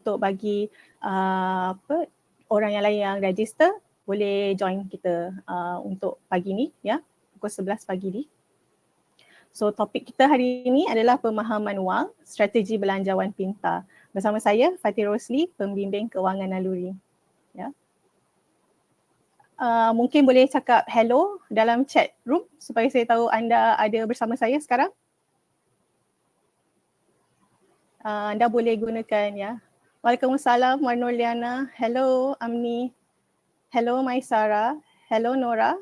untuk bagi orang yang lain yang register boleh join kita untuk pagi ni ya, pukul 11 pagi ni. So topik kita hari ini adalah pemahaman wang, strategi belanjawan pintar. Bersama saya Fatih Rosli, pembimbing kewangan naluri. Ya. Mungkin boleh cakap hello dalam chat room supaya saya tahu anda ada bersama saya sekarang. Anda boleh gunakan ya. Waalaikumsalam Wan Nurliana. Hello Amni. Hello Maisara. Hello Nora.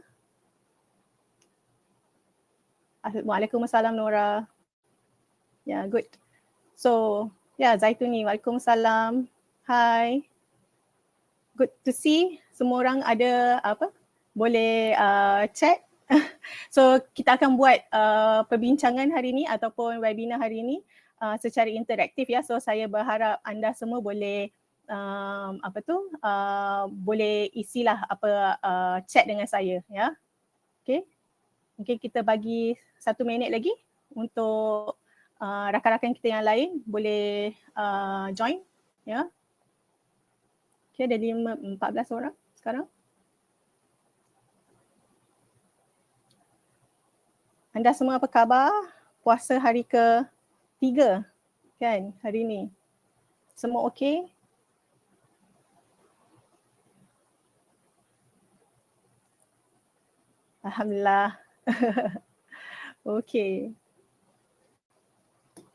Waalaikumsalam Nora. Ya, good. So, ya Zaituni. Waalaikumsalam. Hi. Good to see semua orang ada boleh chat. So kita akan buat perbincangan hari ini ataupun webinar hari ini secara interaktif ya. So saya berharap anda semua boleh boleh isilah chat dengan saya ya. Okay. Mungkin kita bagi 1 minit lagi untuk rakan-rakan kita yang lain boleh join ya. Okay, ada 14 orang sekarang. Anda semua apa khabar? Puasa hari ke-3 kan hari ni? Semua okey? Alhamdulillah. Okey.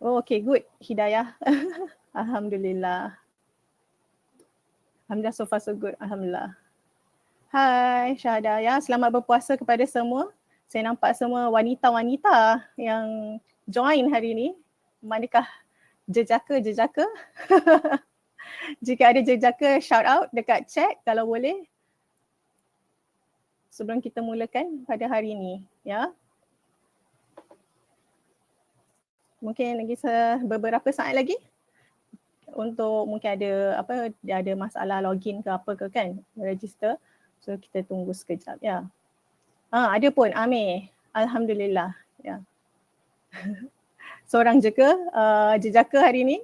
Oh, okey, good. Hidayah. Alhamdulillah. Alhamdulillah, so far so good. Alhamdulillah. Hai Syahada ya, selamat berpuasa kepada semua. Saya nampak semua wanita-wanita yang join hari ni. Manakah jejaka? Jika ada jejaka, shout out dekat chat kalau boleh. Sebelum kita mulakan pada hari ini ya. Mungkin lagi beberapa saat lagi untuk mungkin ada masalah login ke apa ke kan, register. So kita tunggu sekejap ya. Ada pun Amir. Alhamdulillah ya. Seorang je ke jejaka hari ni?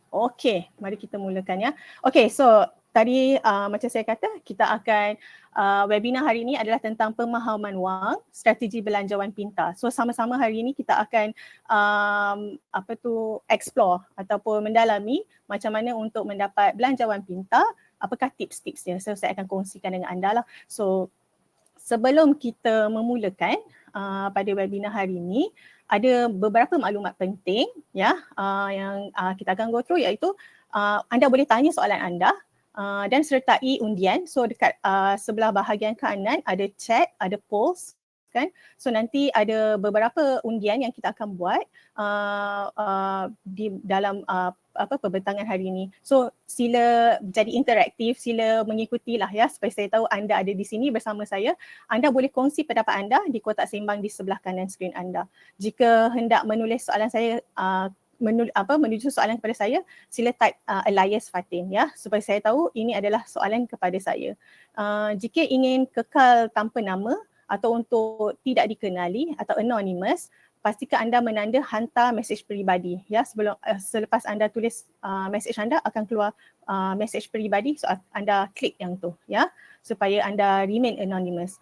Okey, mari kita mulakan ya. Okey, so tadi macam saya kata kita akan webinar hari ini adalah tentang pemahaman wang, strategi belanjawan pintar. So sama-sama hari ini kita akan explore ataupun mendalami macam mana untuk mendapat belanjawan pintar, apakah tips-tipsnya. So saya akan kongsikan dengan anda lah. So sebelum kita memulakan pada webinar hari ini, ada beberapa maklumat penting ya yang kita akan go through, iaitu anda boleh tanya soalan anda dan sertai undian. So dekat sebelah bahagian kanan ada chat, ada polls kan. So nanti ada beberapa undian yang kita akan buat di dalam perbentangan hari ini. So sila jadi interaktif, sila mengikutilah ya supaya saya tahu anda ada di sini bersama saya. Anda boleh kongsi pendapat anda di kotak sembang di sebelah kanan skrin anda. Jika hendak menulis soalan saya menuju soalan kepada saya, sila type alias Fatin ya supaya saya tahu ini adalah soalan kepada saya. Jika ingin kekal tanpa nama atau untuk tidak dikenali atau anonymous, pastikan anda menanda hantar mesej peribadi ya. Selepas anda tulis mesej anda akan keluar mesej peribadi, so anda klik yang tu ya supaya anda remain anonymous.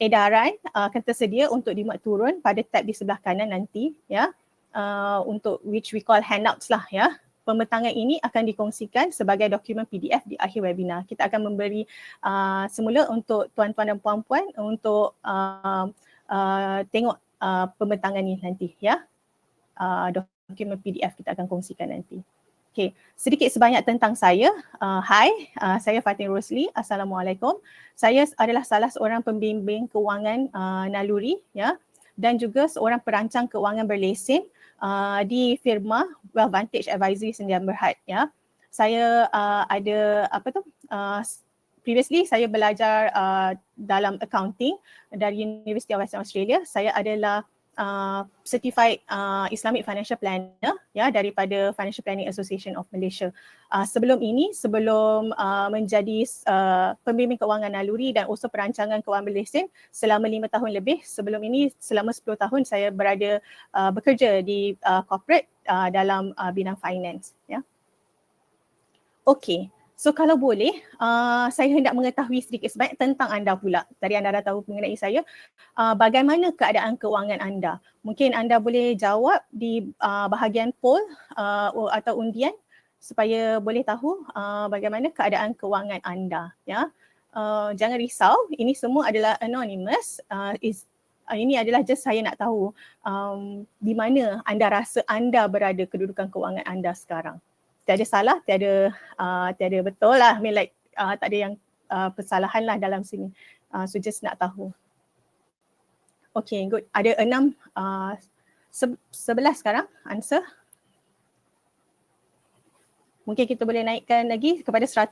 Edaran akan tersedia untuk dimuat turun pada tab di sebelah kanan nanti ya, untuk which we call handouts lah ya. Pembentangan ini akan dikongsikan sebagai dokumen PDF di akhir webinar. Kita akan memberi semula untuk tuan-tuan dan puan-puan untuk tengok pembentangan ni nanti ya. Dokumen PDF kita akan kongsikan nanti. Okay, sedikit sebanyak tentang saya. Hai, saya Fatih Rosli. Assalamualaikum. Saya adalah salah seorang pembimbing kewangan naluri ya, dan juga seorang perancang kewangan berlesen di firma Wealth Vantage Advisory Sdn Bhd ya. Saya previously saya belajar dalam accounting dari University of Western Australia. Saya adalah certified Islamic Financial Planner ya daripada Financial Planning Association of Malaysia. Sebelum ini, sebelum menjadi pembimbing kewangan naluri dan usaha perancangan kewangan berlesen selama 5 tahun lebih, sebelum ini selama 10 tahun saya berada bekerja di corporate dalam bidang finance ya. Okey. So kalau boleh, saya hendak mengetahui sedikit sebanyak tentang anda pula. Tadi anda dah tahu mengenai saya. Bagaimana keadaan kewangan anda? Mungkin anda boleh jawab di bahagian poll atau undian supaya boleh tahu bagaimana keadaan kewangan anda. Ya, jangan risau. Ini semua adalah anonymous. Ini adalah just saya nak tahu di mana anda rasa anda berada kedudukan kewangan anda sekarang. Tiada salah, tiada betul lah. I mean like tak ada yang kesalahan lah dalam sini. So just nak tahu. Okay, good. Ada 6, 11 sekarang answer. Mungkin kita boleh naikkan lagi kepada 100%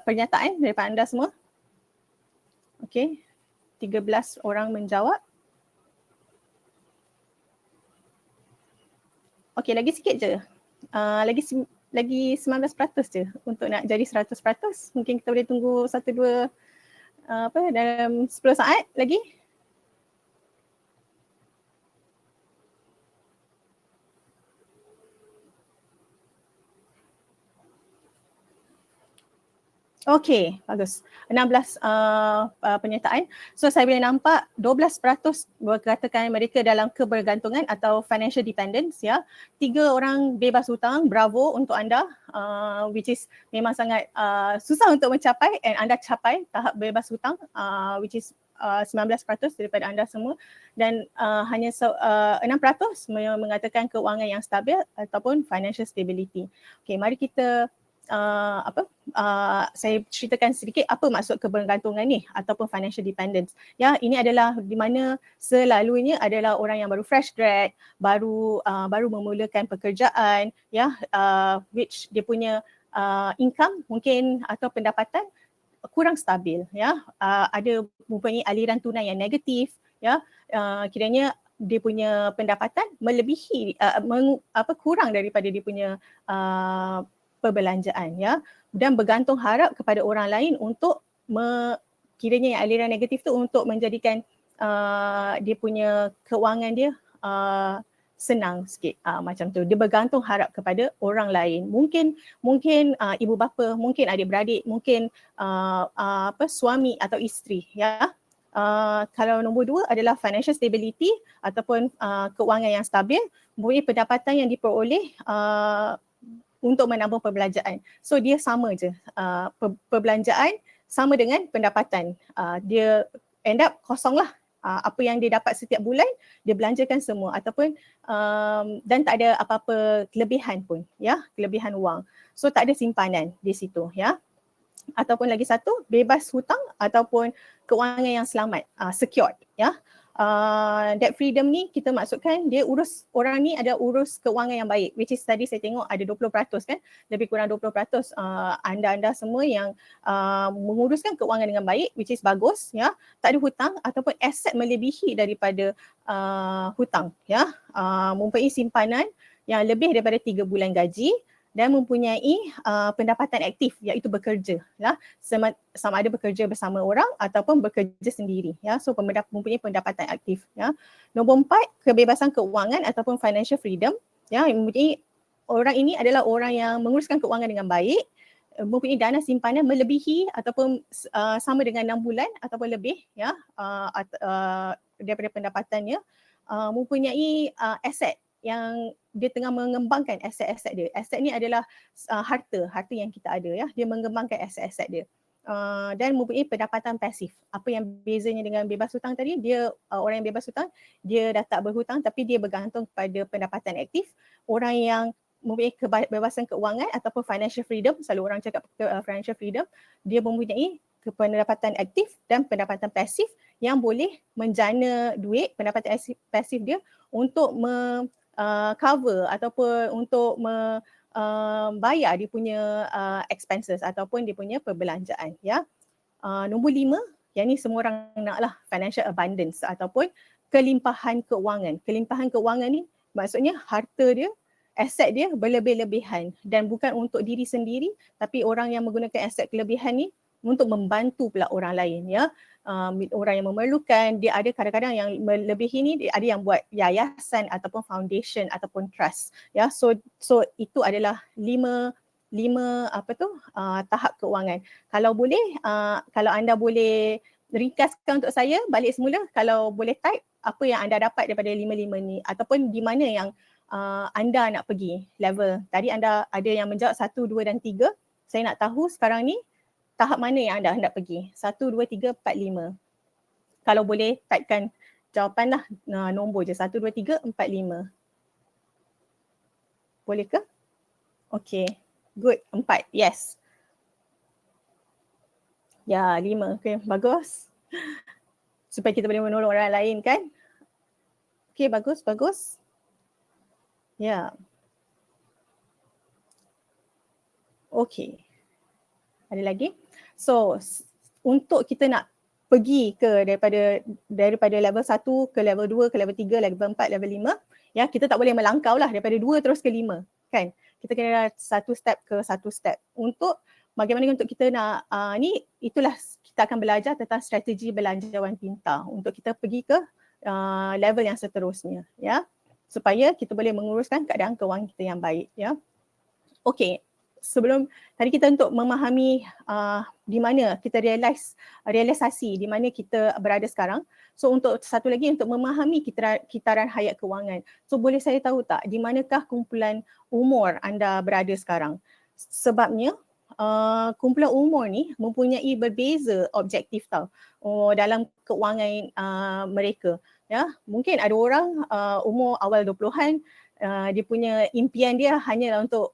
pernyataan daripada anda semua. Okay, 13 orang menjawab. Okay, lagi sikit je. Lagi 19% je untuk nak jadi 100%. Mungkin kita boleh tunggu 1-2 dalam 10 saat lagi. Okey, bagus. 16 penyertaan. So saya boleh nampak 12% berkatakan mereka dalam kebergantungan atau financial dependence ya. 3 orang bebas hutang, bravo untuk anda. Which is memang sangat susah untuk mencapai and anda capai tahap bebas hutang which is 19% daripada anda semua dan hanya 6% mengatakan keuangan yang stabil ataupun financial stability. Okey, mari kita saya ceritakan sedikit apa maksud kebergantungan ni ataupun financial dependence. Ya, ini adalah di mana selalunya adalah orang yang baru fresh grad, baru memulakan pekerjaan ya, which dia punya income mungkin atau pendapatan kurang stabil ya. Ada mempunyai aliran tunai yang negatif ya. Kiranya dia punya pendapatan melebihi kurang daripada dia punya perbelanjaan ya, dan bergantung harap kepada orang lain untuk kiranya yang aliran negatif tu untuk menjadikan dia punya keuangan dia senang sikit macam tu. Dia bergantung harap kepada orang lain. Mungkin ibu bapa, mungkin adik-beradik, mungkin suami atau isteri ya. Kalau nombor 2 adalah financial stability ataupun keuangan yang stabil, mempunyai pendapatan yang diperoleh untuk menambah perbelanjaan. So dia sama je. Perbelanjaan sama dengan pendapatan. Dia end up kosong lah. Apa yang dia dapat setiap bulan, dia belanjakan semua ataupun dan tak ada apa-apa kelebihan pun ya, kelebihan wang. So tak ada simpanan di situ ya. Ataupun lagi satu, bebas hutang ataupun keuangan yang selamat, secured ya. Debt freedom ni kita maksudkan dia orang ni ada urus keuangan yang baik, which is tadi saya tengok ada 20% kan, lebih kurang 20% anda semua yang menguruskan keuangan dengan baik, which is bagus ya, tak ada hutang ataupun aset melebihi daripada hutang ya, mempunyai simpanan yang lebih daripada 3 bulan gaji dan mempunyai pendapatan aktif iaitu bekerja ya, sama ada bekerja bersama orang ataupun bekerja sendiri ya. So mempunyai pendapatan aktif ya. Nombor 4, kebebasan keuangan ataupun financial freedom ya, mempunyai orang ini adalah orang yang menguruskan keuangan dengan baik, mempunyai dana simpanan melebihi ataupun sama dengan 6 bulan ataupun lebih ya daripada pendapatannya, mempunyai aset yang dia tengah mengembangkan aset-aset dia. Aset ni adalah harta yang kita ada ya. Dia mengembangkan aset-aset dia. Dan mempunyai pendapatan pasif. Apa yang bezanya dengan bebas hutang tadi? Dia orang yang bebas hutang, dia dah tak berhutang tapi dia bergantung kepada pendapatan aktif. Orang yang mempunyai kebebasan keuangan ataupun financial freedom, selalu orang cakap financial freedom, dia mempunyai pendapatan aktif dan pendapatan pasif yang boleh menjana duit, pendapatan pasif dia untuk cover ataupun untuk bayar dia punya expenses ataupun dia punya perbelanjaan ya. Nombor 5, Yang ni semua orang nak lah, financial abundance ataupun kelimpahan keuangan. Kelimpahan keuangan ni maksudnya harta dia, aset dia berlebih-lebihan dan bukan untuk diri sendiri, tapi orang yang menggunakan aset kelebihan ni untuk membantu pula orang lain, ya. Orang yang memerlukan, dia ada kadang-kadang yang melebihi ni, dia ada yang buat yayasan ataupun foundation ataupun trust, ya. So itu adalah lima tahap keuangan. Kalau boleh, kalau anda boleh ringkaskan untuk saya balik semula, kalau boleh type apa yang anda dapat daripada lima-lima ni ataupun di mana yang anda nak pergi level. Tadi anda ada yang menjawab 1, 2 dan 3. Saya nak tahu sekarang ni tahap mana yang anda hendak pergi. 1, 2, 3, 4, 5. Kalau boleh typekan jawapan lah, nombor je 1, 2, 3, 4, 5. Boleh ke? Okay, good. 4, yes. Ya, 5. Okay, bagus. Supaya kita boleh menolong orang lain kan. Okay, bagus. Ya. Okay. Ada lagi? So, untuk kita nak pergi ke daripada level 1 ke level 2 ke level 3, level 4, level 5, ya, kita tak boleh melangkau lah daripada 2 terus ke 5, kan? Kita kena satu step ke satu step. Untuk bagaimana untuk kita nak itulah kita akan belajar tentang strategi belanjawan pintar untuk kita pergi ke level yang seterusnya, ya. Supaya kita boleh menguruskan keadaan kewangan kita yang baik, ya. Okay. Sebelum tadi kita untuk memahami di mana kita realisasi di mana kita berada sekarang. So untuk satu lagi untuk memahami kitaran hayat kewangan. So boleh saya tahu tak di manakah kumpulan umur anda berada sekarang? Sebabnya kumpulan umur ni mempunyai berbeza objektif tau dalam kewangan mereka. Ya, mungkin ada orang umur awal 20-an, dia punya impian dia hanyalah untuk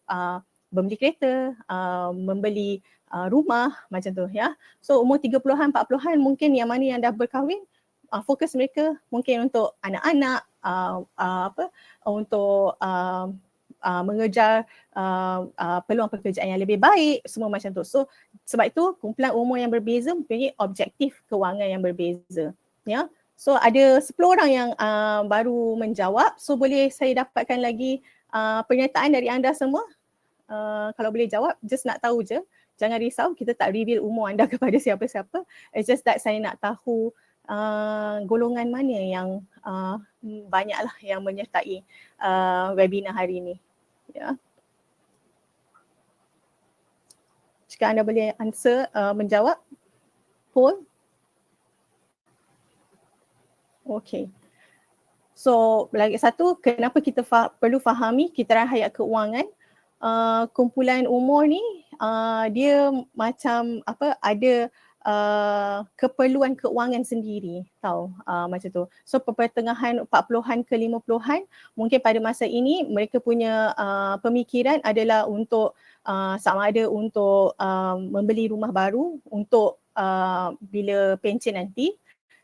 membeli kereta, membeli rumah macam tu, ya. So umur 30-an, 40-an mungkin yang mana yang dah berkahwin, fokus mereka mungkin untuk anak-anak, untuk mengejar peluang pekerjaan yang lebih baik, semua macam tu. So sebab itu kumpulan umur yang berbeza mempunyai objektif kewangan yang berbeza, ya. So ada 10 orang yang baru menjawab. So boleh saya dapatkan lagi pernyataan dari anda semua? Kalau boleh jawab, just nak tahu je. Jangan risau, kita tak reveal umur anda kepada siapa-siapa. It's just that saya nak tahu golongan mana yang banyaklah yang menyertai webinar hari ini. Ya. Jika anda boleh menjawab, poll. Okay. So lagi satu, kenapa kita perlu fahami kitaran hayat keuangan? Kumpulan umur ni dia macam ada keperluan keuangan sendiri tau, macam tu. So pertengahan 40-an ke 50-an mungkin pada masa ini mereka punya pemikiran adalah untuk sama ada untuk membeli rumah baru untuk bila pension nanti,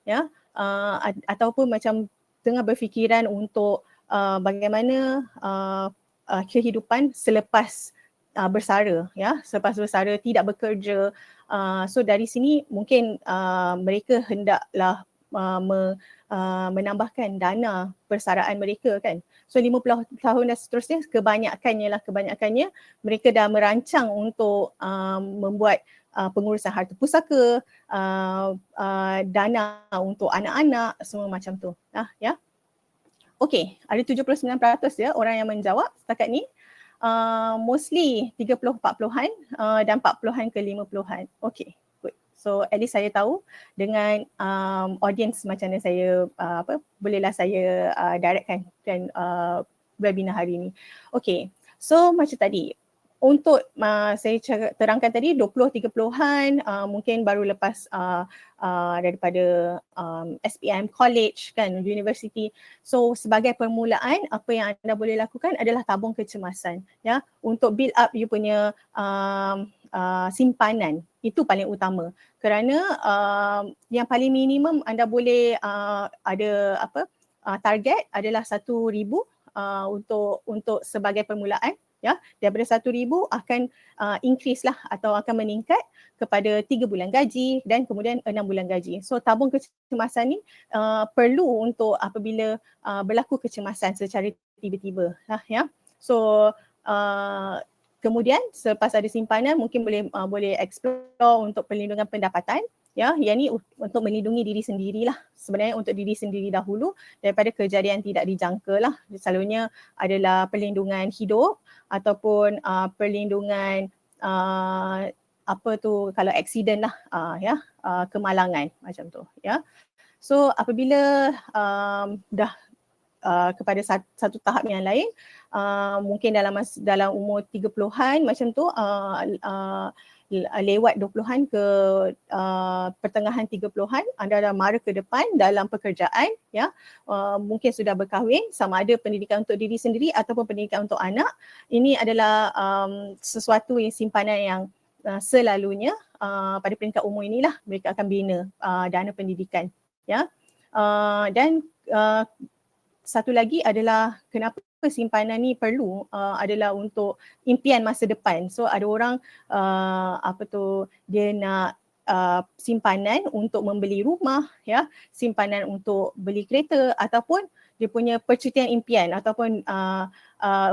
ya, ataupun macam tengah berfikiran untuk bagaimana kehidupan selepas bersara, ya, selepas bersara tidak bekerja. So dari sini mungkin mereka hendaklah menambahkan dana persaraan mereka, kan. So 50 tahun dan seterusnya kebanyakannya mereka dah merancang untuk membuat pengurusan harta pusaka, dana untuk anak-anak, semua macam tu. Ya. Okey, ada 79% ya orang yang menjawab setakat ni. Mostly 30-40-an dan 40-an ke 50-an. Okey, good. So at least saya tahu dengan audience macam mana saya bolehlah saya directkan webinar hari ni. Okey. So macam tadi, untuk saya terangkan tadi 20-30-an mungkin baru lepas daripada SPM college, kan, university. So sebagai permulaan apa yang anda boleh lakukan adalah tabung kecemasan, ya, untuk build up you punya simpanan. Itu paling utama. Kerana yang paling minimum anda boleh ada target adalah 1,000 untuk sebagai permulaan. ya. Daripada 1,000 akan increase lah atau akan meningkat kepada 3 bulan gaji dan kemudian 6 bulan gaji. So tabung kecemasan ni perlu untuk apabila berlaku kecemasan secara tiba-tiba lah, ya. So kemudian selepas ada simpanan mungkin boleh explore untuk perlindungan pendapatan, ya. Yang ni untuk melindungi diri sendirilah, sebenarnya untuk diri sendiri dahulu daripada kejadian tidak dijangka lah. Selalunya adalah perlindungan hidup ataupun perlindungan apa tu kalau accident lah, ya, kemalangan macam tu, ya. So apabila dah kepada satu tahap yang lain, mungkin dalam umur 30-an macam tu, lewat 20-an ke pertengahan 30-an, anda dah mara ke depan dalam pekerjaan, ya. Mungkin sudah berkahwin, sama ada pendidikan untuk diri sendiri ataupun pendidikan untuk anak. Ini adalah sesuatu yang simpanan yang selalunya pada peringkat umur inilah mereka akan bina dana pendidikan, ya. Dan satu lagi adalah kenapa simpanan ni perlu adalah untuk impian masa depan. So ada orang dia nak simpanan untuk membeli rumah, ya, simpanan untuk beli kereta ataupun dia punya percutian impian ataupun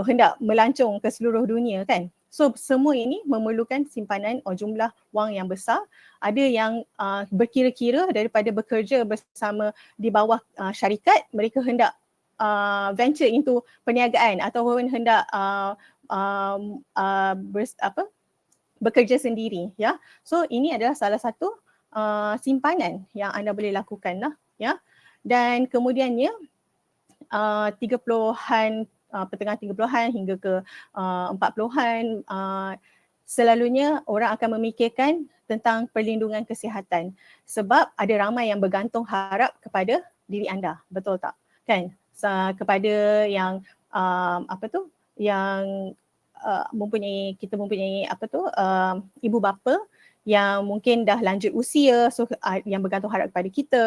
hendak melancong ke seluruh dunia, kan. So semua ini memerlukan simpanan jumlah wang yang besar. Ada yang berkira-kira daripada bekerja bersama di bawah syarikat, mereka hendak venture into perniagaan ataupun hendak bekerja sendiri, ya. So ini adalah salah satu simpanan yang anda boleh lakukan lah, ya. Dan kemudiannya 30-an, pertengahan 30-an hingga ke 40-an, selalunya orang akan memikirkan tentang perlindungan kesihatan sebab ada ramai yang bergantung harap kepada diri anda, betul tak? Kan? Kepada yang yang kita mempunyai ibu bapa yang mungkin dah lanjut usia, so yang bergantung harap kepada kita,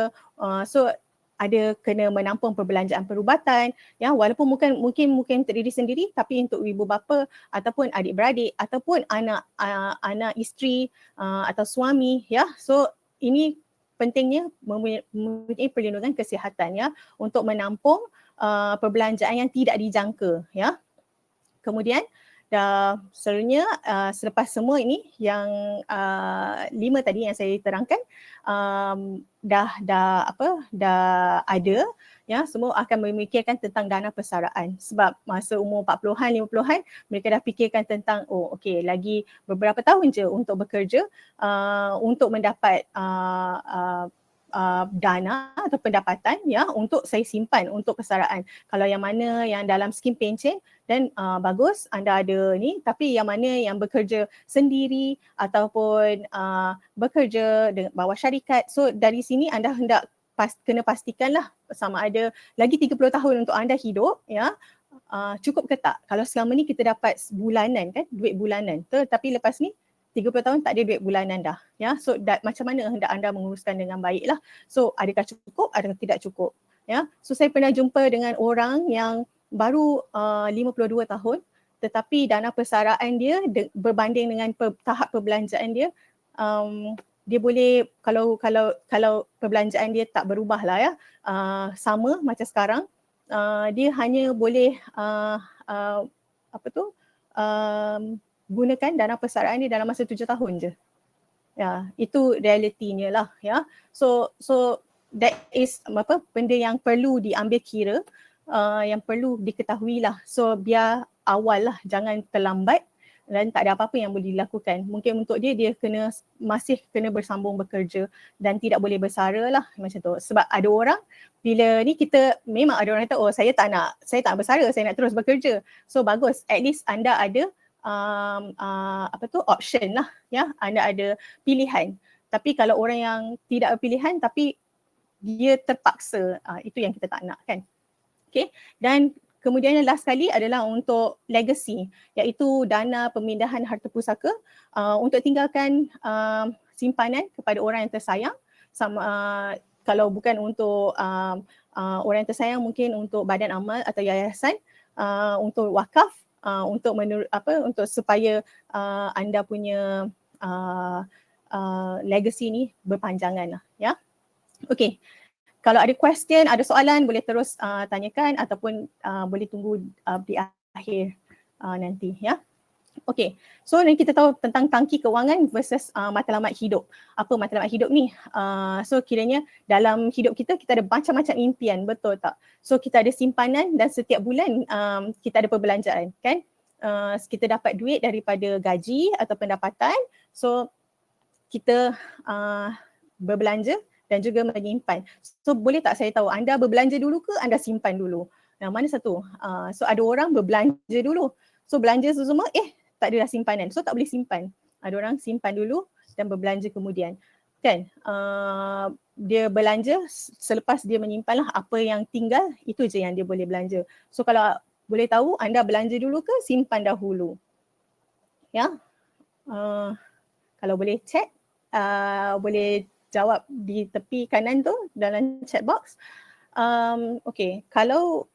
so ada kena menampung perbelanjaan perubatan, ya, walaupun mungkin untuk diri sendiri, tapi untuk ibu bapa ataupun adik-beradik ataupun anak isteri atau suami, ya. So ini pentingnya mempunyai perlindungan kesihatan, ya, untuk menampung perbelanjaan yang tidak dijangka, ya. Kemudian selalunya selepas semua ini yang 5 tadi yang saya terangkan dah ada, ya, semua akan memikirkan tentang dana persaraan sebab masa umur 40-an 50-an mereka dah fikirkan tentang okey, lagi beberapa tahun je untuk bekerja untuk mendapat dana atau pendapatan, ya, untuk saya simpan untuk persaraan. Kalau yang mana yang dalam skim pencen dan bagus anda ada ni, tapi yang mana yang bekerja sendiri ataupun bekerja dengan bawah syarikat, so dari sini anda hendak kena pastikanlah sama ada lagi 30 tahun untuk anda hidup, ya, cukup ke tak. Kalau selama ni kita dapat bulanan, kan, duit bulanan, tapi lepas ni 30 tahun tak ada duit bulanan dah, ya. So macam mana hendak anda menguruskan dengan baiklah. So adakah cukup, adakah tidak cukup, ya. So saya pernah jumpa dengan orang yang baru 52 tahun tetapi dana persaraan dia berbanding dengan tahap perbelanjaan dia, dia boleh kalau perbelanjaan dia tak berubah lah, ya, sama macam sekarang, dia hanya boleh gunakan dana persaraan dia dalam masa 7 tahun je. Ya, itu realitinya lah, ya. So that is benda yang perlu diambil kira, yang perlu diketahui lah. So biar awal lah, jangan terlambat dan tak ada apa-apa yang boleh dilakukan. Mungkin untuk dia masih kena bersambung bekerja dan tidak boleh bersara lah macam tu. Sebab ada orang bila ni kita memang ada orang kata saya tak nak bersara, saya nak terus bekerja. So bagus, at least anda ada option lah, ya, anda ada pilihan. Tapi kalau orang yang tidak berpilihan tapi dia terpaksa, itu yang kita tak nak, kan. Okay, dan kemudian yang last sekali adalah untuk legacy, iaitu dana pemindahan harta pusaka untuk tinggalkan simpanan kepada orang yang tersayang. Kalau bukan untuk orang yang tersayang, mungkin untuk badan amal atau yayasan, untuk wakaf untuk supaya anda punya legacy ni berpanjangan lah, ya. Okey. Kalau ada question, ada soalan, boleh terus tanyakan ataupun boleh tunggu di akhir nanti, ya. Okey, so ni kita tahu tentang tangki kewangan versus matlamat hidup. Apa matlamat hidup ni? So kiranya dalam hidup kita ada macam-macam impian, betul tak? So kita ada simpanan dan setiap bulan kita ada perbelanjaan, kan? Kita dapat duit daripada gaji atau pendapatan, so kita berbelanja dan juga menyimpan. So boleh tak saya tahu anda berbelanja dulu ke anda simpan dulu? Mana satu? So ada orang berbelanja dulu. So belanja semua, tak ada dah simpanan. So tak boleh simpan. Ada orang simpan dulu dan berbelanja kemudian. Kan? Dia belanja selepas dia menyimpan lah apa yang tinggal, itu je yang dia boleh belanja. So kalau boleh tahu anda belanja dulu ke simpan dahulu? Ya. Kalau boleh check, boleh jawab di tepi kanan tu dalam chat box. Okay, kalau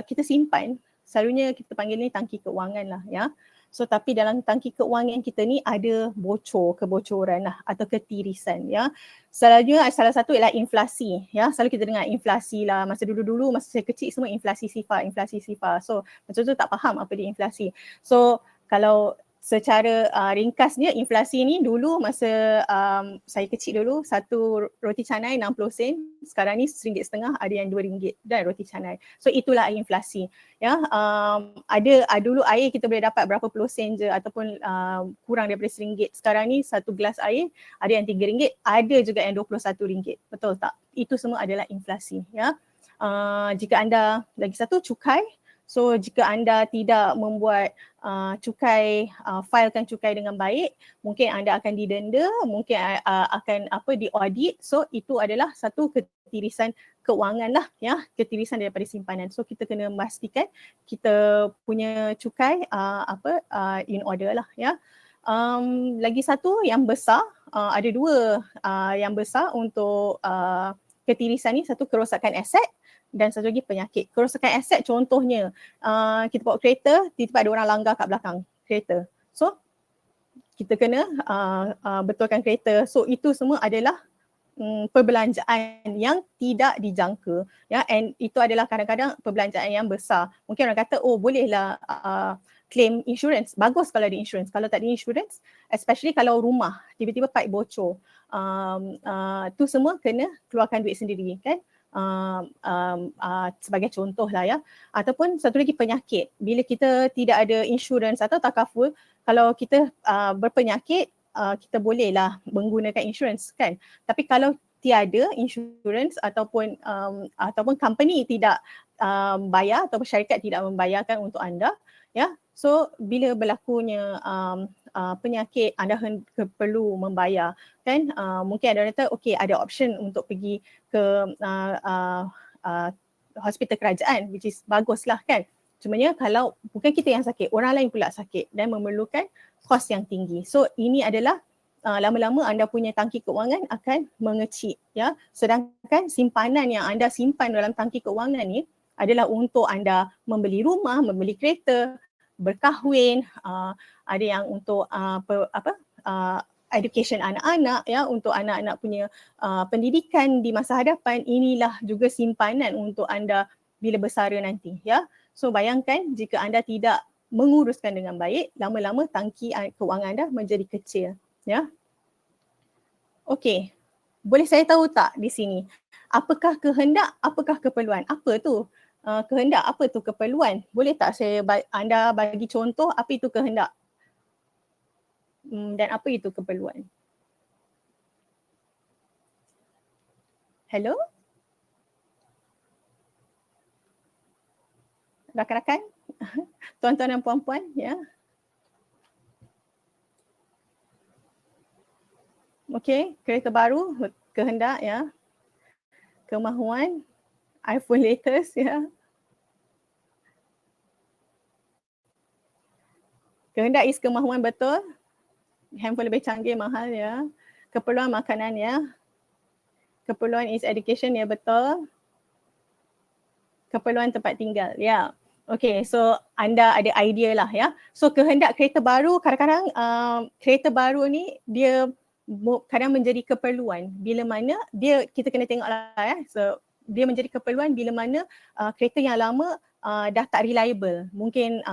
kita simpan, selalunya kita panggil ni tangki keuangan lah, ya. So tapi dalam tangki keuangan kita ni ada kebocoran lah atau ketirisan, ya. Selalunya salah satu ialah inflasi, ya. Selalu kita dengar inflasi lah, masa dulu-dulu masa saya kecil semua inflasi sifar. So macam tu tak faham apa dia inflasi. So kalau secara ringkasnya, inflasi ni dulu masa saya kecil dulu, satu roti canai 60 sen, sekarang ni RM1.50, ada yang RM2 dan roti canai. So itulah inflasi, ya. Dulu air kita boleh dapat berapa puluh sen je ataupun kurang daripada RM1. Sekarang ni satu gelas air ada yang RM3, ada juga yang RM21. Betul tak? Itu semua adalah inflasi, ya. Jika anda, lagi satu, cukai. So jika anda tidak membuat filekan cukai dengan baik, mungkin anda akan didenda, mungkin akan diaudit. So itu adalah satu ketirisan keuangan lah, ya, ketirisan daripada simpanan. So kita kena memastikan kita punya cukai in order lah, ya. Lagi satu yang besar, ada dua yang besar untuk ketirisan ni, satu kerosakan aset dan satu lagi penyakit. Kerosakan aset contohnya, kita bawa kereta, tiba-tiba ada orang langgar kat belakang kereta. So, kita kena betulkan kereta. So, itu semua adalah perbelanjaan yang tidak dijangka. Ya, and itu adalah kadang-kadang perbelanjaan yang besar. Mungkin orang kata, bolehlah claim insurance. Bagus kalau ada insurance. Kalau tak ada insurance, especially kalau rumah, tiba-tiba pipe bocor. Tu semua kena keluarkan duit sendiri, kan? Sebagai contoh lah, ya. Ataupun satu lagi penyakit. Bila kita tidak ada insurans atau takaful, kalau kita berpenyakit, kita bolehlah menggunakan insurans, kan. Tapi kalau tiada insurans ataupun company tidak bayar ataupun syarikat tidak membayarkan untuk anda, ya. So bila berlakunya penyakit, anda perlu membayar, kan. Mungkin ada orang kata ada option untuk pergi ke hospital kerajaan, which is baguslah, kan. Cumanya kalau bukan kita yang sakit, orang lain pula sakit dan memerlukan kos yang tinggi. So ini adalah lama-lama anda punya tangki keuangan akan mengecil, ya. Sedangkan simpanan yang anda simpan dalam tangki keuangan ni adalah untuk anda membeli rumah, membeli kereta, berkahwin, ada yang untuk education anak-anak, ya, untuk anak-anak punya pendidikan di masa hadapan. Inilah juga simpanan untuk anda bila bersara nanti, ya. So bayangkan jika anda tidak menguruskan dengan baik, lama-lama tangki keuangan anda menjadi kecil, ya. Okey. Boleh saya tahu tak di sini, apakah kehendak, apakah keperluan? Apa tu kehendak, apa tu keperluan? Boleh tak anda bagi contoh apa itu kehendak? Dan apa itu keperluan? Hello? Rakan-rakan? Tuan-tuan dan puan-puan, ya. Okey, kereta baru, kehendak, ya. Kemahuan, iPhone latest, ya. Kehendak is kemahuan, betul. Handphone lebih canggih, mahal, ya. Keperluan makanan, ya. Keperluan is education, ya, betul. Keperluan tempat tinggal, ya. Okay, so anda ada idea lah ya. So kehendak kereta baru, kadang-kadang kereta baru ni dia kadang menjadi keperluan bila mana kita kena tengok lah ya. So dia menjadi keperluan bila mana kereta yang lama dah tak reliable. Mungkin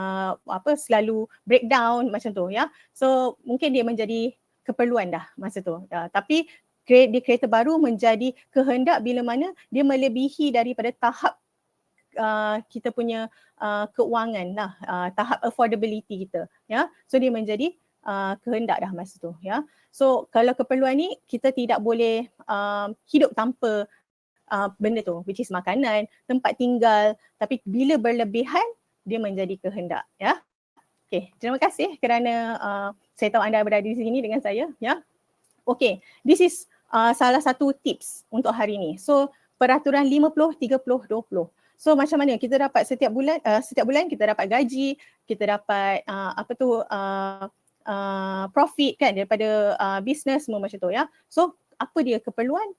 selalu breakdown macam tu ya. So mungkin dia menjadi keperluan dah masa tu. Tapi di kereta baru menjadi kehendak bila mana dia melebihi daripada tahap kita punya keuangan lah, tahap affordability kita ya. So dia menjadi kehendak dah masa tu ya. So kalau keperluan ni kita tidak boleh hidup tanpa benda tu, which is makanan, tempat tinggal, tapi bila berlebihan dia menjadi kehendak ya. Okay, terima kasih kerana saya tahu anda berada di sini dengan saya ya. Okay, this is salah satu tips untuk hari ini. So peraturan 50, 30, 20. So macam mana kita dapat setiap bulan kita dapat gaji, kita dapat profit kan daripada bisnes semua macam tu ya. So apa dia keperluan?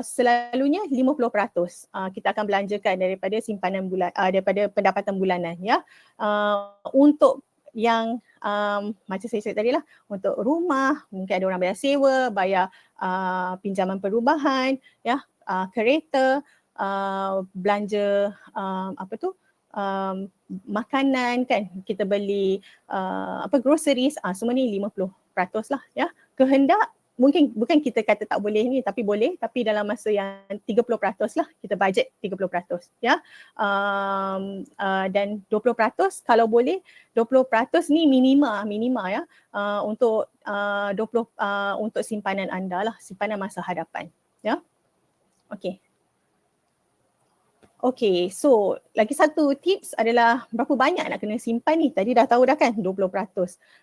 Selalunya 50% kita akan belanjakan daripada simpanan bulan, daripada pendapatan bulanan ya. Untuk yang macam saya cakap tadi lah, untuk rumah, mungkin ada orang bayar sewa, bayar pinjaman perubahan ya, kereta, belanja makanan kan, kita beli groceries, semua ni 50% lah ya. Kehendak mungkin bukan kita kata tak boleh ni, tapi boleh, tapi dalam masa yang 30% lah, kita budget 30% ya. Dan 20% kalau boleh, 20% ni minima ya, untuk untuk simpanan anda lah, simpanan masa hadapan ya. Okey. Okay, so lagi satu tips adalah berapa banyak nak kena simpan ni. Tadi dah tahu dah kan 20%.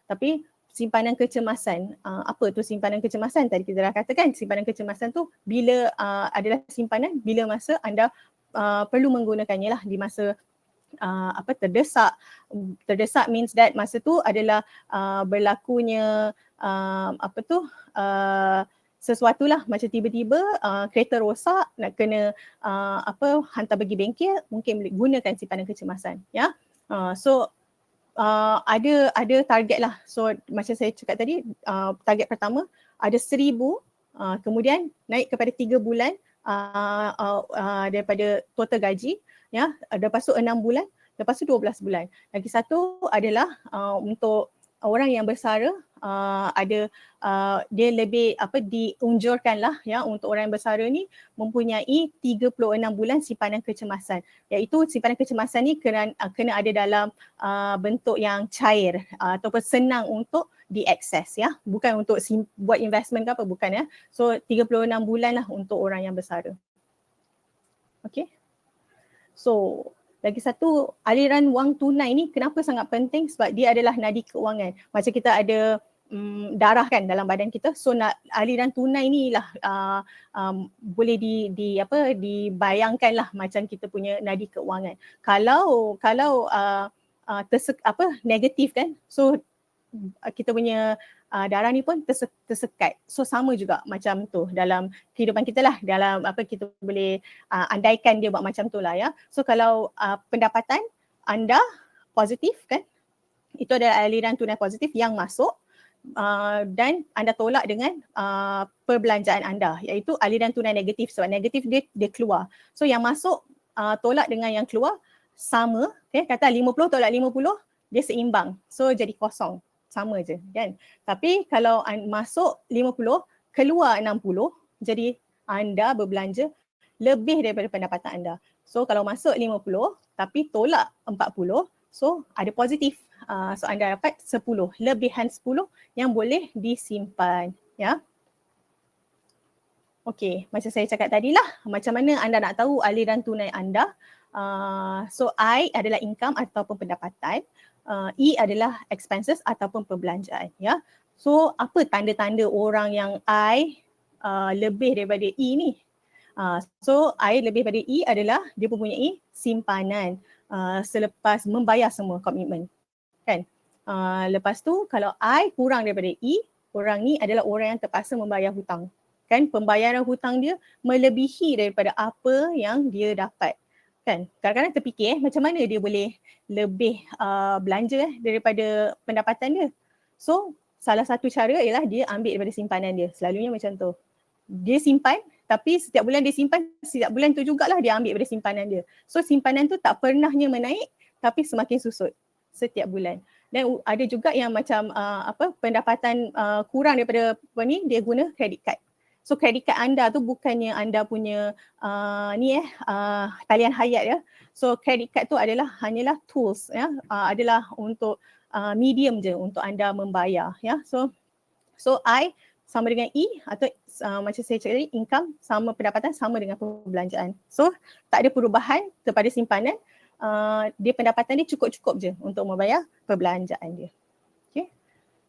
Tapi simpanan kecemasan, apa tu simpanan kecemasan? Tadi kita dah katakan simpanan kecemasan tu bila adalah simpanan bila masa anda perlu menggunakannya lah, di masa terdesak. Terdesak means that masa tu adalah berlakunya sesuatu lah, macam tiba-tiba kereta rosak, nak kena hantar pergi bengkel, mungkin boleh gunakan simpanan kecemasan ya. So ada target lah. So macam saya cakap tadi, target pertama ada 1,000, kemudian naik kepada 3 bulan daripada total gaji ya. Lepas tu 6 bulan, lepas tu 12 bulan. Lagi satu adalah untuk orang yang bersara, dia lebih diunjurkan lah ya, untuk orang yang bersara ni mempunyai 36 bulan simpanan kecemasan, iaitu simpanan kecemasan ni kena ada dalam bentuk yang cair ataupun senang untuk diakses ya, bukan untuk buat investment ke apa, bukan ya. So 36 bulan lah untuk orang yang bersara. Okay. So lagi satu, aliran wang tunai ni kenapa sangat penting? Sebab dia adalah nadi keuangan. Macam kita ada darah kan dalam badan kita, so aliran tunai ni lah boleh dibayangkan lah macam kita punya nadi keuangan. Kalau negatif kan, so kita punya darah ni pun tersekat. So sama juga macam tu dalam kehidupan kita lah, dalam kita boleh andaikan dia buat macam tu lah ya. So kalau pendapatan anda positif kan, itu adalah aliran tunai positif yang masuk, dan anda tolak dengan perbelanjaan anda, iaitu aliran tunai negatif. Sebab negatif dia keluar. So yang masuk tolak dengan yang keluar sama, okay? Kata 50 tolak 50, dia seimbang. So jadi kosong. Sama je kan. Tapi kalau masuk 50, keluar 60, jadi anda berbelanja lebih daripada pendapatan anda. So kalau masuk 50 tapi tolak 40, so ada positif. So anda dapat 10, lebihan 10 yang boleh disimpan ya. Okey, macam saya cakap tadilah, macam mana anda nak tahu aliran tunai anda? So I adalah income ataupun pendapatan. E adalah expenses ataupun perbelanjaan ya. So apa tanda-tanda orang yang I lebih daripada E ni? So I lebih daripada E adalah dia mempunyai simpanan selepas membayar semua komitmen kan. Lepas tu kalau I kurang daripada E, orang ni adalah orang yang terpaksa membayar hutang kan. Pembayaran hutang dia melebihi daripada apa yang dia dapat kan. Kadang-kadang terfikir macam mana dia boleh lebih belanja daripada pendapatan dia. So salah satu cara ialah dia ambil daripada simpanan dia. Selalunya macam tu. Dia simpan, tapi setiap bulan dia simpan, setiap bulan tu jugalah dia ambil daripada simpanan dia. So simpanan tu tak pernahnya menaik, tapi semakin susut setiap bulan. Dan ada juga yang macam pendapatan kurang daripada dia guna credit card. So credit card anda tu bukannya anda punya talian hayat ya. So credit card tu adalah hanyalah tools ya, adalah untuk medium je untuk anda membayar ya. So I sama dengan E atau macam saya cakap tadi, income sama pendapatan sama dengan perbelanjaan. So tak ada perubahan kepada simpanan, dia pendapatan dia cukup-cukup je untuk membayar perbelanjaan dia. Okay.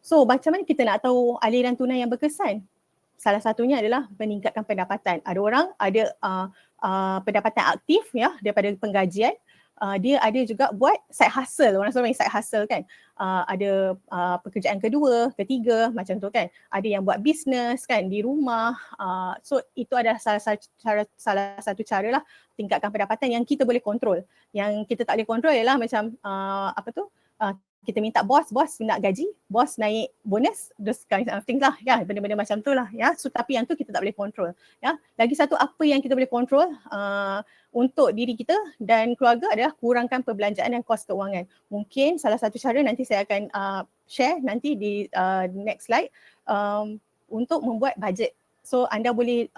So macam mana kita nak tahu aliran tunai yang berkesan? Salah satunya adalah meningkatkan pendapatan. Ada orang ada pendapatan aktif ya daripada penggajian. Dia ada juga buat side hustle, orang selalu main side hustle kan. Ada pekerjaan kedua, ketiga macam tu kan. Ada yang buat bisnes kan di rumah. So itu adalah salah satu cara lah tingkatkan pendapatan yang kita boleh kontrol. Yang kita tak boleh kontrol ialah macam kita minta bos nak gaji, bos naik bonus, those kind of things lah ya, benda-benda macam tu lah ya. So tapi yang tu kita tak boleh kontrol ya. Lagi satu apa yang kita boleh kontrol untuk diri kita dan keluarga adalah kurangkan perbelanjaan dan kos keuangan. Mungkin salah satu cara nanti saya akan share nanti di next slide untuk membuat budget. So anda boleh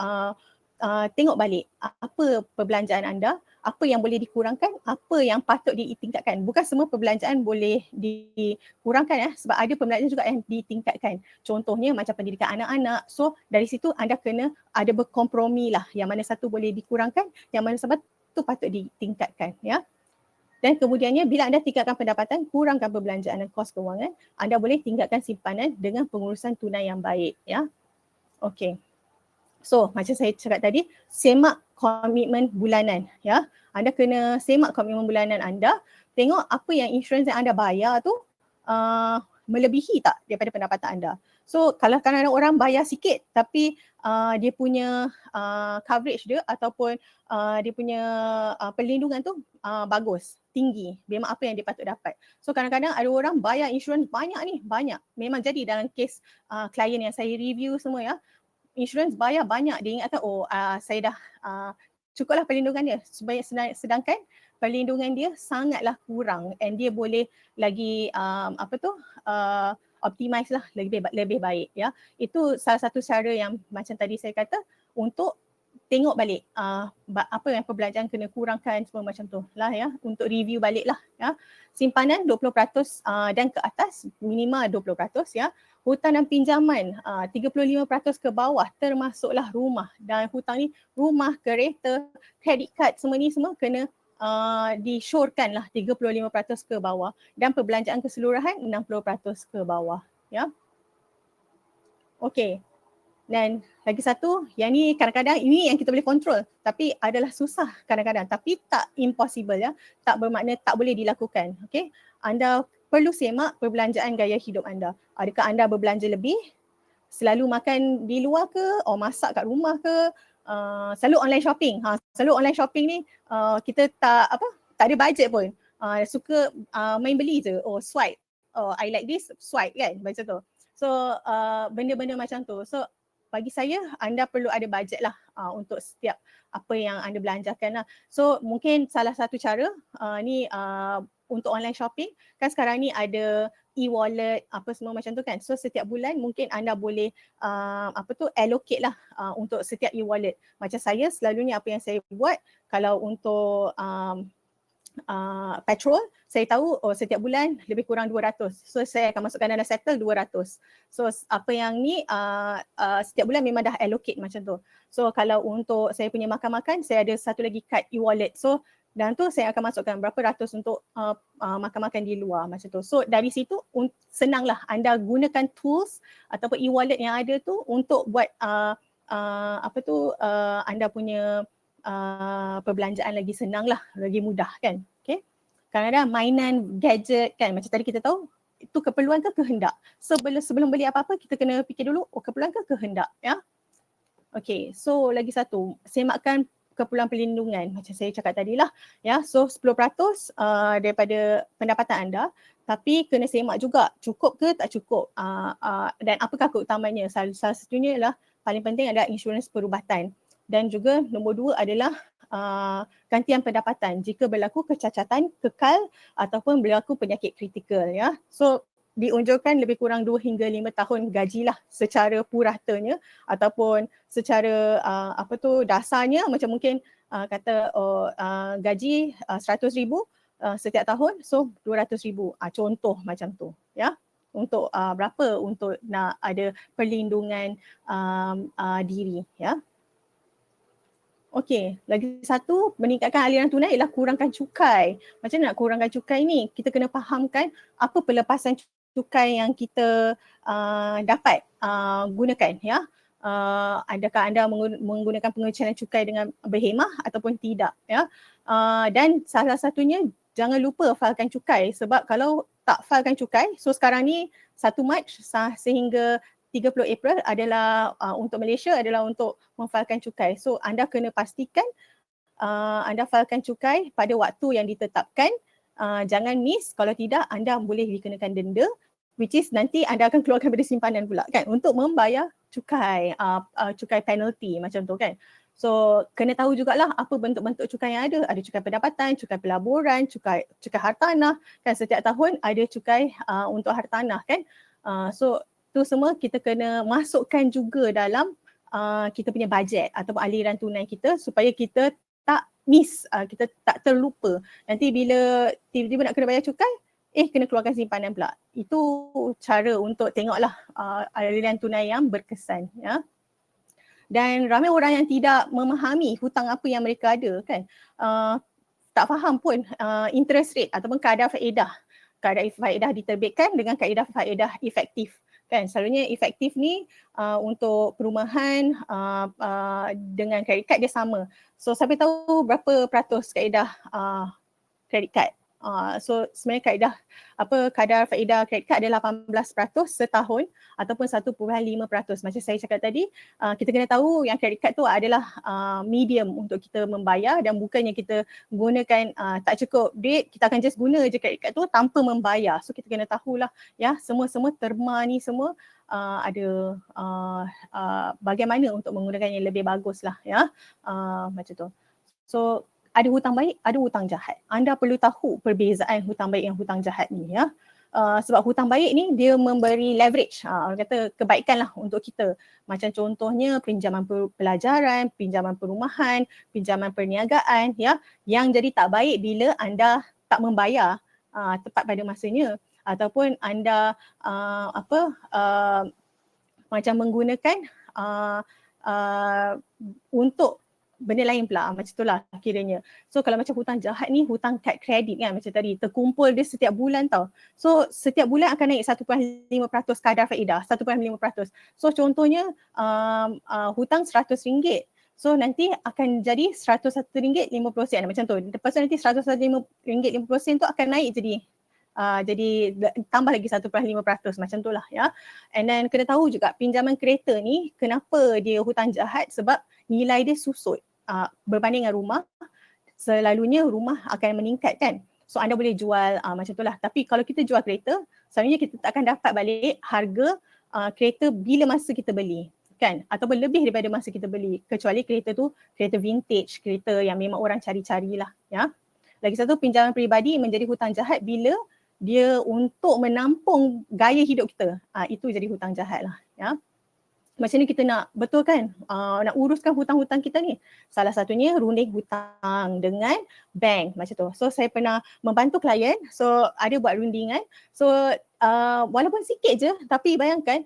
tengok balik apa perbelanjaan anda, apa yang boleh dikurangkan, apa yang patut ditingkatkan. Bukan semua perbelanjaan boleh dikurangkan ya, sebab ada perbelanjaan juga yang ditingkatkan. Contohnya macam pendidikan anak-anak. So dari situ anda kena ada berkompromi lah, yang mana satu boleh dikurangkan, yang mana satu patut ditingkatkan ya. Dan kemudiannya bila anda tingkatkan pendapatan, kurangkan perbelanjaan dan kos keuangan, anda boleh tingkatkan simpanan dengan pengurusan tunai yang baik ya. Okey. So macam saya cakap tadi, semak komitmen bulanan ya. Anda kena semak komitmen bulanan anda, tengok apa yang insurans yang anda bayar tu melebihi tak daripada pendapatan anda. So kalau kadang-kadang orang bayar sikit tapi dia punya coverage dia ataupun dia punya perlindungan tu bagus, tinggi, memang apa yang dia patut dapat. So kadang-kadang ada orang bayar insurans banyak. Memang jadi dalam kes klien yang saya review semua ya, insurans bayar banyak, dia ingatkan saya dah cukuplah perlindungan dia, sedangkan perlindungan dia sangatlah kurang and dia boleh lagi optimize lah lebih baik ya. Itu salah satu cara yang macam tadi saya kata untuk tengok balik apa yang perbelanjaan kena kurangkan, semua macam tu lah ya, untuk review balik lah ya. Simpanan 20% dan ke atas, minimal 20% ya. Hutang dan pinjaman 35% ke bawah, termasuklah rumah. Dan hutang ni rumah, kereta, credit card, semua kena disyorkan lah 35% ke bawah, dan perbelanjaan keseluruhan 60% ke bawah ya. Okey. Dan lagi satu, yang ni kadang-kadang ini yang kita boleh kontrol, tapi adalah susah kadang-kadang, tapi tak impossible ya. Tak bermakna tak boleh dilakukan. Okey. Anda perlu semak perbelanjaan gaya hidup anda. Adakah anda berbelanja lebih? Selalu makan di luar ke? Masak kat rumah ke? Selalu online shopping. Selalu online shopping ni kita tak ada budget pun. Suka main beli je. Swipe. I like this, swipe kan, macam tu. So benda-benda macam tu. So bagi saya anda perlu ada budget lah untuk setiap apa yang anda belanjakan lah. So mungkin salah satu cara ni untuk online shopping, kan sekarang ni ada e-wallet apa semua macam tu kan. So setiap bulan mungkin anda boleh allocate lah untuk setiap e-wallet. Macam saya selalunya apa yang saya buat, kalau untuk petrol, saya tahu setiap bulan lebih kurang 200. So saya akan masukkan dalam settle 200. So apa yang ni setiap bulan memang dah allocate macam tu. So kalau untuk saya punya makan-makan, saya ada satu lagi card e-wallet. So dan tu saya akan masukkan berapa ratus untuk makan-makan di luar macam tu. So dari situ senanglah anda gunakan tools ataupun e-wallet yang ada tu untuk buat anda punya perbelanjaan lagi senang lah, lagi mudah kan. Okay. Kadang-kadang mainan, gadget kan, macam tadi kita tahu itu keperluan ke kehendak. Sebelum beli apa-apa kita kena fikir dulu, keperluan ke kehendak ya. Okay, so lagi satu, semakkan keperluan perlindungan macam saya cakap tadi lah, ya. So 10% daripada pendapatan anda, tapi kena semak juga cukup ke tak cukup, dan apakah keutamanya. Salah satunya ialah paling penting adalah insurans perubatan, dan juga nombor 2 adalah gantian pendapatan jika berlaku kecacatan kekal ataupun berlaku penyakit kritikal, ya. So diunjurkan lebih kurang 2 hingga 5 tahun gajilah secara puratanya, ataupun secara dasarnya, macam mungkin kata gaji 100,000 setiap tahun, so 200,000, contoh macam tu, ya. Untuk berapa untuk nak ada perlindungan diri, ya. Okey, lagi satu meningkatkan aliran tunai ialah kurangkan cukai. Macam mana nak kurangkan cukai ni? Kita kena fahamkan apa pelepasan cukai yang kita dapat gunakan, ya. Adakah anda menggunakan pengecilan cukai dengan berhemah ataupun tidak, ya. Dan salah satunya jangan lupa failkan cukai, sebab kalau tak failkan cukai, so sekarang ni 1 Mac sehingga 30 April adalah untuk Malaysia adalah untuk memfailkan cukai. So anda kena pastikan anda failkan cukai pada waktu yang ditetapkan. Jangan miss, kalau tidak anda boleh dikenakan denda, which is nanti anda akan keluarkan dari simpanan pula kan untuk membayar cukai, cukai penalty macam tu kan. So kena tahu jugalah apa bentuk-bentuk cukai yang ada. Ada cukai pendapatan, cukai pelaburan, cukai hartanah kan. Setiap tahun ada cukai untuk hartanah kan. So tu semua kita kena masukkan juga dalam kita punya bajet atau aliran tunai kita, supaya kita tak miss, kita tak terlupa. Nanti bila tiba-tiba nak kena bayar cukai, kena keluarkan simpanan pula. Itu cara untuk tengoklah aliran tunai yang berkesan, ya. Dan ramai orang yang tidak memahami hutang apa yang mereka ada kan. Tak faham pun interest rate ataupun kadar faedah. Kadar faedah diterbitkan dengan kaedah faedah efektif. Kan, selalunya efektif ni untuk perumahan dengan kredit kad dia sama. So siapa tahu berapa peratus kaedah kredit kad? So sebenarnya kadar faedah kredit kad adalah 18% setahun ataupun 1.5%. Macam saya cakap tadi, kita kena tahu yang kredit kad tu adalah medium untuk kita membayar, dan bukannya kita gunakan tak cukup duit, kita akan just guna je kredit kad tu tanpa membayar. So kita kena tahulah, ya, semua terma ni semua ada bagaimana untuk menggunakan yang lebih bagus lah, ya, macam tu. So ada hutang baik, ada hutang jahat. Anda perlu tahu perbezaan hutang baik dan hutang jahat ni, ya. Sebab hutang baik ni dia memberi leverage, orang kata kebaikan lah untuk kita. Macam contohnya pinjaman pelajaran, pinjaman perumahan, pinjaman perniagaan, ya, yang jadi tak baik bila anda tak membayar tepat pada masanya, ataupun anda macam menggunakan untuk benda lain pula, macam itulah kiranya. So kalau macam hutang jahat ni, hutang kad kredit kan, macam tadi terkumpul dia setiap bulan tau. So setiap bulan akan naik 1.5% kadar faedah, 1.5%. So contohnya hutang RM100, so nanti akan jadi RM101.50 macam tu. Lepas tu nanti RM101.50 tu akan naik jadi tambah lagi 1.5% macam tu lah, ya. And then kena tahu juga pinjaman kereta ni kenapa dia hutang jahat, sebab nilai dia susut berbanding dengan rumah. Selalunya rumah akan meningkat kan, so anda boleh jual macam tu lah. Tapi kalau kita jual kereta, selalunya kita tak akan dapat balik harga kereta bila masa kita beli kan, ataupun lebih daripada masa kita beli, kecuali kereta tu kereta vintage, kereta yang memang orang cari-carilah, ya. Lagi satu, pinjaman peribadi menjadi hutang jahat bila dia untuk menampung gaya hidup kita. Itu jadi hutang jahat lah, ya. Macam ni kita nak betulkan, nak uruskan hutang-hutang kita ni. Salah satunya runding hutang dengan bank macam tu. So saya pernah membantu klien, so ada buat rundingan. So walaupun sikit je, tapi bayangkan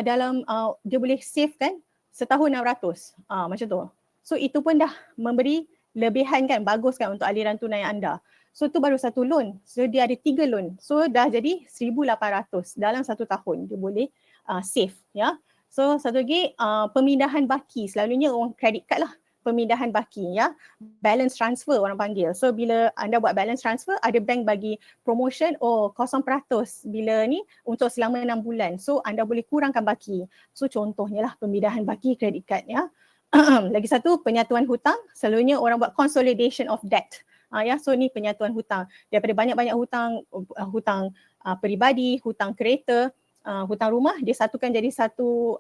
dalam dia boleh save kan setahun 600 macam tu. So itu pun dah memberi lebihan kan, bagus kan untuk aliran tunai anda. So tu baru satu loan, so dia ada 3 loan. So dah jadi 1,800 dalam 1 tahun dia boleh save, ya. So satu lagi pemindahan baki, selalunya orang kredit kad lah, pemindahan baki, ya, balance transfer orang panggil. So bila anda buat balance transfer, ada bank bagi promotion 0% bila ni untuk selama 6 bulan. So anda boleh kurangkan baki. So contohnya lah pemindahan baki kredit kad, ya. Lagi satu, penyatuan hutang. Selalunya orang buat consolidation of debt. So ni penyatuan hutang. Daripada banyak-banyak hutang, hutang peribadi, hutang kereta, hutang rumah, dia satukan jadi satu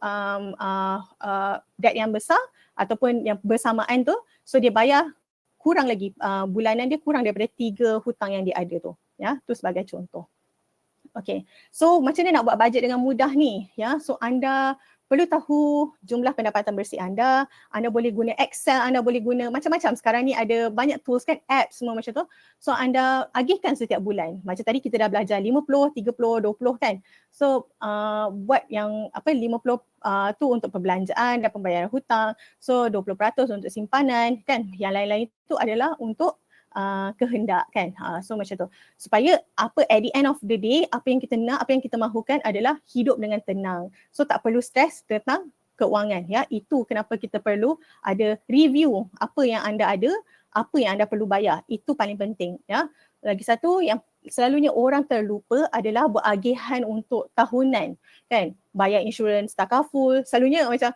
debt yang besar ataupun yang bersamaan tu. So dia bayar kurang lagi, bulanan dia kurang daripada 3 hutang yang dia ada tu. Ya, tu sebagai contoh. Okay, so macam mana nak buat bajet dengan mudah ni? Ya, so anda perlu tahu jumlah pendapatan bersih anda boleh guna Excel, anda boleh guna macam-macam. Sekarang ni ada banyak tools kan, apps semua macam tu. So anda agihkan setiap bulan. Macam tadi kita dah belajar 50, 30, 20 kan. So buat yang 50 tu untuk perbelanjaan dan pembayaran hutang. So 20% untuk simpanan kan. Yang lain-lain itu adalah untuk kehendak kan. So macam tu. Supaya at the end of the day, apa yang kita nak, apa yang kita mahukan adalah hidup dengan tenang. So tak perlu stres tentang keuangan ya. Itu kenapa kita perlu ada review apa yang anda ada, apa yang anda perlu bayar. Itu paling penting ya. Lagi satu yang selalunya orang terlupa adalah buat agihan untuk tahunan kan. Bayar insurans takaful. Selalunya macam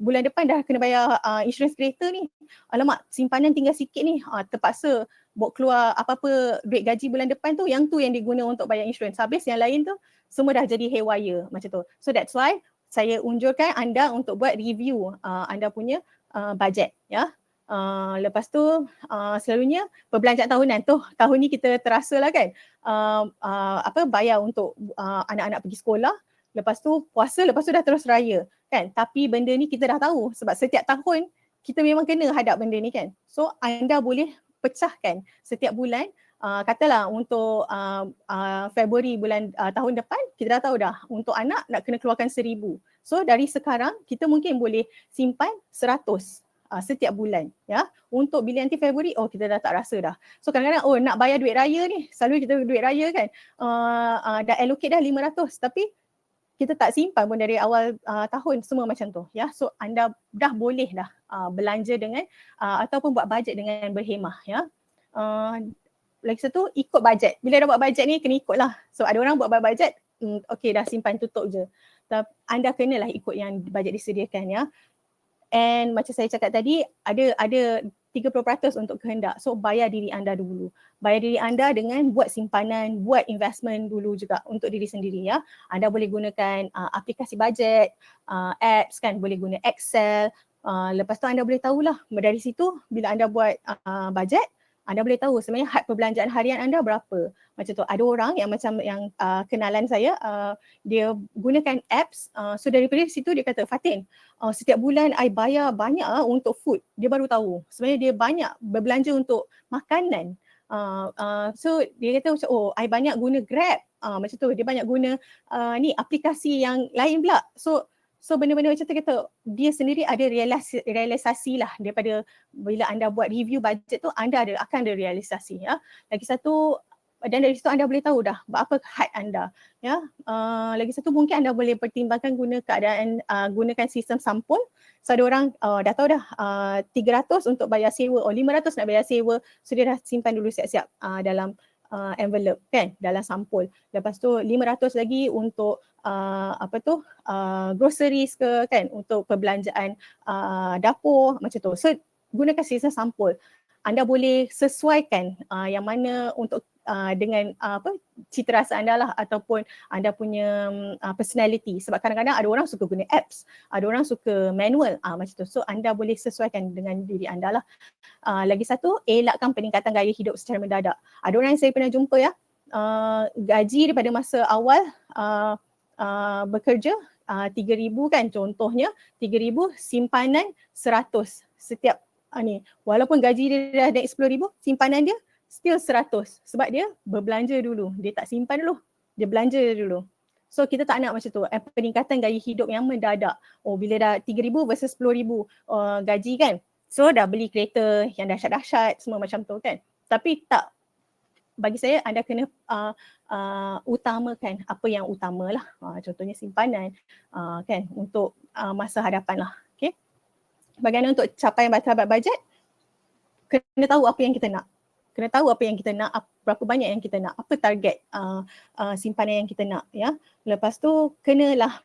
bulan depan dah kena bayar insurans kereta ni. Alamak, simpanan tinggal sikit ni. Terpaksa buat keluar apa-apa duit gaji bulan depan tu, yang tu yang diguna untuk bayar insurans. Habis yang lain tu semua dah jadi haywire macam tu. So that's why saya unjurkan anda untuk buat review anda punya bajet ya. Lepas tu selalunya perbelanjaan tahunan tu, tahun ni kita terasa lah kan, bayar untuk anak-anak pergi sekolah, lepas tu puasa, lepas tu dah terus raya kan. Tapi benda ni kita dah tahu sebab setiap tahun kita memang kena hadap benda ni kan. So anda boleh pecahkan setiap bulan, katalah untuk Februari bulan tahun depan, kita dah tahu dah untuk anak nak kena keluarkan 1,000. So dari sekarang kita mungkin boleh simpan 100 setiap bulan ya. Untuk bila nanti Februari, kita dah tak rasa dah. So kadang-kadang nak bayar duit raya ni, selalu kita duit raya kan dah allocate dah 500 tapi kita tak simpan pun dari awal tahun, semua macam tu ya. So anda dah boleh dah belanja dengan ataupun buat bajet dengan berhemah ya. Lagi satu, ikut bajet. Bila dah buat bajet ni kena ikut lah. So ada orang buat bajet, okey dah simpan tutup je. Anda kenalah ikut yang bajet disediakan ya. And macam saya cakap tadi, ada 30% untuk kehendak. So bayar diri anda dulu. Bayar diri anda dengan buat simpanan, buat investment dulu juga untuk diri sendiri ya. Anda boleh gunakan aplikasi bajet, apps kan, boleh guna Excel. Lepas tu anda boleh tahulah dari situ bila anda buat bajet, anda boleh tahu sebenarnya had perbelanjaan harian anda berapa. Macam tu, ada orang yang macam yang kenalan saya, dia gunakan apps, so daripada situ dia kata, Fatin, setiap bulan I bayar banyak untuk food. Dia baru tahu sebenarnya dia banyak berbelanja untuk makanan. So dia kata macam, I banyak guna Grab, macam tu, dia banyak guna ni aplikasi yang lain pula. So benda-benda macam tu kata dia sendiri ada realisasi lah daripada bila anda buat review bajet tu, anda akan ada realisasi ya. Lagi satu, dan dari situ anda boleh tahu dah berapa had anda ya. Lagi satu, mungkin anda boleh pertimbangkan gunakan sistem sampul. So ada orang dah tahu dah 300 untuk bayar sewa, 500 nak bayar sewa, so dia dah simpan dulu siap-siap dalam envelope kan, dalam sampul. Lepas tu 500 lagi untuk groceries ke kan, untuk perbelanjaan dapur macam tu. So gunakan sistem sampul. Anda boleh sesuaikan yang mana untuk dengan cita rasa anda lah, ataupun anda punya personality. Sebab kadang-kadang ada orang suka guna apps, ada orang suka manual macam tu. So anda boleh sesuaikan dengan diri anda lah. Lagi satu, elakkan peningkatan gaya hidup secara mendadak. Ada orang yang saya pernah jumpa ya, gaji daripada masa awal bekerja 3,000 kan, contohnya 3,000, simpanan 100 setiap ni. Walaupun gaji dia dah naik 10,000, simpanan dia still 100 sebab dia berbelanja dulu. Dia tak simpan dulu, dia belanja dulu. So kita tak nak macam tu, peningkatan gaya hidup yang mendadak. Bila dah 3,000 versus 10,000 gaji kan, so dah beli kereta yang dahsyat-dahsyat semua macam tu kan. Tapi tak, bagi saya anda kena utamakan apa yang utama lah. Contohnya simpanan kan, untuk masa hadapan lah. Bagaimana untuk capai target bajet? Kena tahu apa yang kita nak. kena tahu apa yang kita nak, berapa banyak yang kita nak, apa target simpanan yang kita nak, ya. Lepas tu kenalah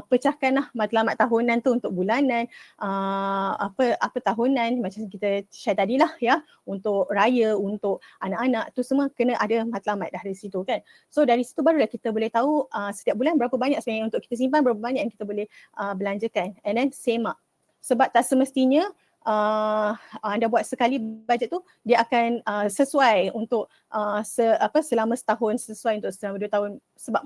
pecahkanlah matlamat tahunan tu untuk bulanan, apa tahunan macam kita share tadilah, ya, untuk raya, untuk anak-anak, tu semua kena ada matlamat dah dari situ kan. So dari situ barulah kita boleh tahu setiap bulan berapa banyak sebenarnya untuk kita simpan, berapa banyak yang kita boleh belanjakan, and then semak. Sebab tak semestinya anda buat sekali bajet tu dia akan sesuai untuk selama setahun, sesuai untuk selama 2 tahun, sebab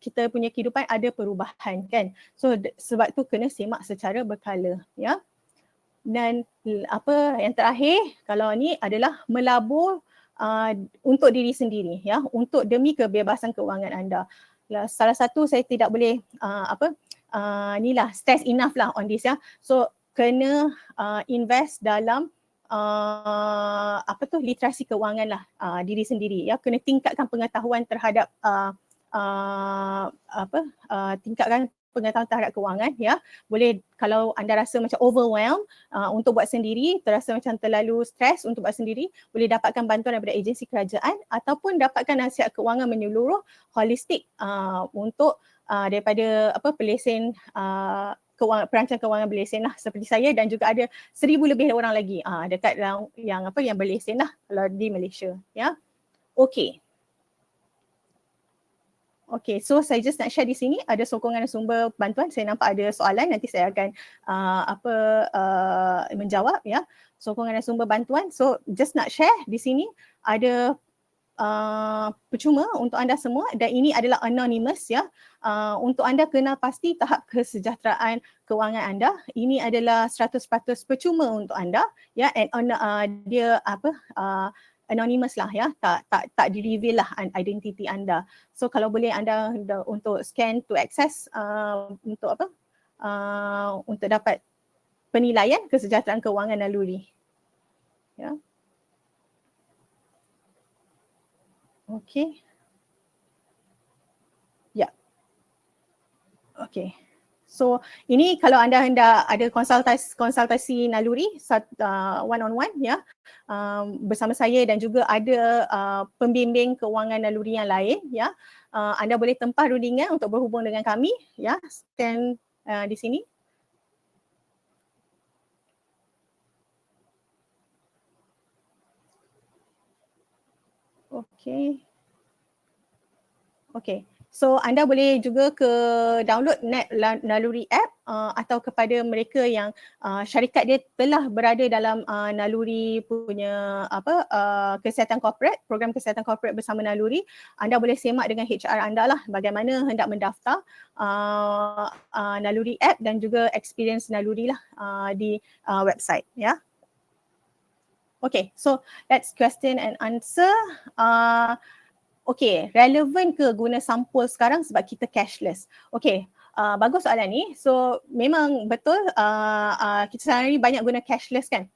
kita punya kehidupan ada perubahan kan. So sebab tu kena semak secara berkala, ya. Dan apa yang terakhir, kalau ni adalah melabur untuk diri sendiri, ya, untuk demi kebebasan keuangan anda. Salah satu saya tidak boleh inilah stress enough lah on this, ya. So kena invest dalam literasi keuangan lah diri sendiri, ya. Kena tingkatkan pengetahuan terhadap tingkatkan pengetahuan terhadap keuangan, ya. Boleh kalau anda rasa macam overwhelmed untuk buat sendiri, terasa macam terlalu stres untuk buat sendiri, boleh dapatkan bantuan daripada agensi kerajaan ataupun dapatkan nasihat keuangan menyeluruh holistik untuk daripada pelesen perancangan keuangan berlesen lah, seperti saya, dan juga ada 1,000 lebih orang lagi dekat yang berlesen lah kalau di Malaysia, ya. Okey. Okay, so saya just nak share di sini ada sokongan dan sumber bantuan. Saya nampak ada soalan, nanti saya akan menjawab, ya. Sokongan dan sumber bantuan. So just nak share di sini ada percuma untuk anda semua, dan ini adalah anonymous, ya. Untuk anda kenal pasti tahap kesejahteraan keuangan anda. Ini adalah 100% percuma untuk anda, ya, and dia anonymous lah, ya, tak di-reveal lah identiti anda. So kalau boleh anda untuk scan to access untuk untuk dapat penilaian kesejahteraan keuangan naluri, ya. Okey. Ya. Okey. So ini kalau anda hendak ada konsultasi naluri one on one, ya, bersama saya, dan juga ada pembimbing keuangan naluri yang lain, ya. Anda boleh tempah rundingan untuk berhubung dengan kami, ya. Scan di sini. Okey. Okey. So anda boleh juga download Naluri app atau kepada mereka yang syarikat dia telah berada dalam Naluri punya kesihatan korporat, program kesihatan korporat bersama Naluri, anda boleh semak dengan HR anda lah bagaimana hendak mendaftar Naluri app dan juga experience Naluri lah di website, ya. Okay, so that's question and answer. Okay, relevan ke guna sampul sekarang sebab kita cashless? Okay, bagus soalan ni. So memang betul kita sekarang ni banyak guna cashless kan.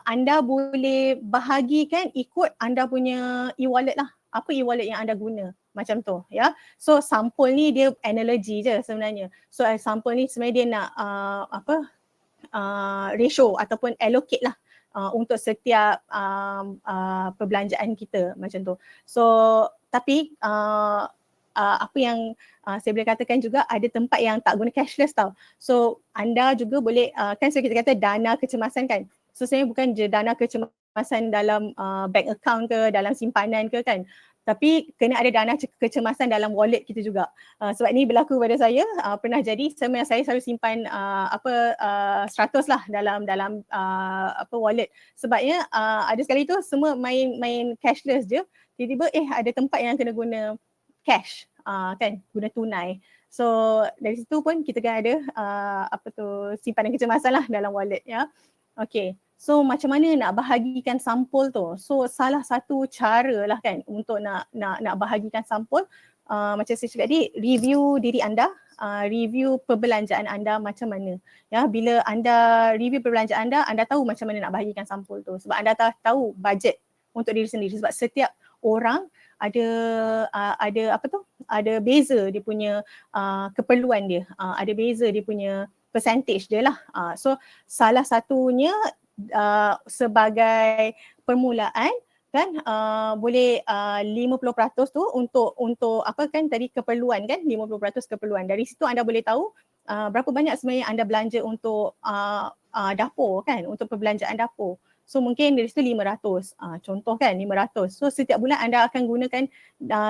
Anda boleh bahagikan ikut anda punya e-wallet lah. Apa e-wallet yang anda guna, macam tu, ya. So sampul ni dia analogy je sebenarnya. So sampul ni sebenarnya dia nak ratio ataupun allocate lah untuk setiap perbelanjaan kita, macam tu. So tapi apa yang saya boleh katakan juga, ada tempat yang tak guna cashless tau. So anda juga boleh kan kita kata dana kecemasan kan. So sebenarnya bukan je dana kecemasan dalam bank account ke, dalam simpanan ke kan. Tapi kena ada dana kecemasan dalam wallet kita juga. Sebab ni berlaku pada saya, pernah jadi saya selalu simpan 100 lah dalam wallet. Sebabnya ada sekali tu semua main cashless je, tiba-tiba ada tempat yang kena guna cash, kan, guna tunai. So dari situ pun kita kan ada simpanan kecemasan lah dalam wallet, ya. Okay. So macam mana nak bahagikan sampul tu? So salah satu cara lah kan untuk nak bahagikan sampul, macam saya cakap tadi, review diri anda, review perbelanjaan anda macam mana. Ya, bila anda review perbelanjaan anda tahu macam mana nak bahagikan sampul tu. Sebab anda tahu bajet untuk diri sendiri. Sebab setiap orang ada beza dia punya keperluan dia, ada beza dia punya percentage dia lah. So salah satunya sebagai permulaan kan boleh 50% tu untuk apa kan tadi keperluan kan, 50% keperluan. Dari situ anda boleh tahu berapa banyak sebenarnya anda belanja untuk dapur kan, untuk perbelanjaan dapur. So mungkin dari situ 500, contoh kan 500. So setiap bulan anda akan gunakan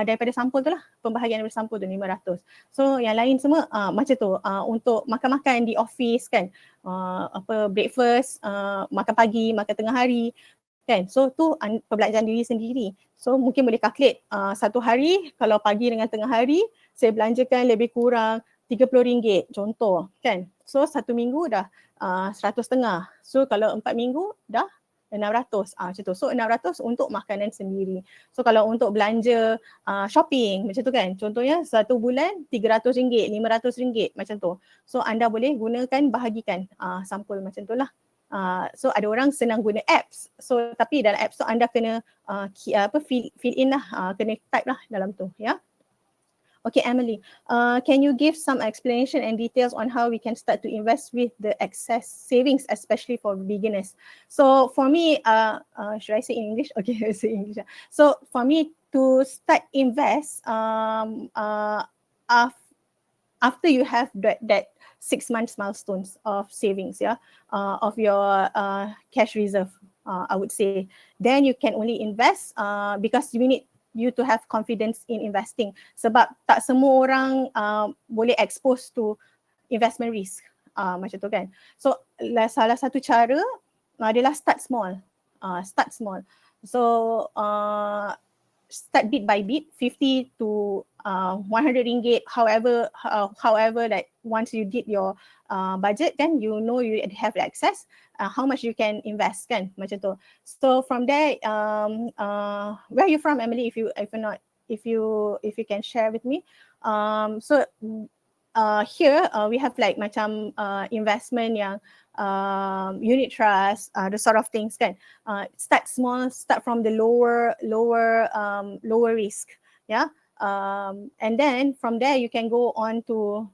daripada sampul tu lah, pembahagian daripada sampul tu 500. So yang lain semua macam tu, untuk makan-makan di office kan, apa breakfast, makan pagi, makan tengah hari kan. So tu perbelanjaan diri sendiri. So mungkin boleh calculate satu hari kalau pagi dengan tengah hari saya belanjakan lebih kurang RM30 contoh kan. So satu minggu dah 100.5. So kalau 4 minggu dah 600 macam tu. So 600 untuk makanan sendiri. So kalau untuk belanja shopping macam tu kan. Contohnya satu bulan RM300, RM500 macam tu. So anda boleh gunakan bahagikan sampul macam tu lah. So ada orang senang guna apps. So tapi dalam apps tu anda kena fill in lah, kena type lah dalam tu ya. Okay, Emily, can you give some explanation and details on how we can start to invest with the excess savings, especially for beginners? So for me, should I say in English? Okay, I'll say English. So for me to start invest after you have that 6 months milestones of savings, of your cash reserve, I would say, then you can only invest because you need you to have confidence in investing. Sebab tak semua orang boleh expose to investment risk, macam tu kan. So salah satu cara adalah start small. So start bit by bit, 50 to RM100, however like once you did your budget kan, you know you have access, how much you can invest kan, macam tu. So from there, where are you from, Emily, if you can share with me. So here we have like macam investment yang unit trust, the sort of things kan. Start small, start from the lower risk, and then from there you can go on to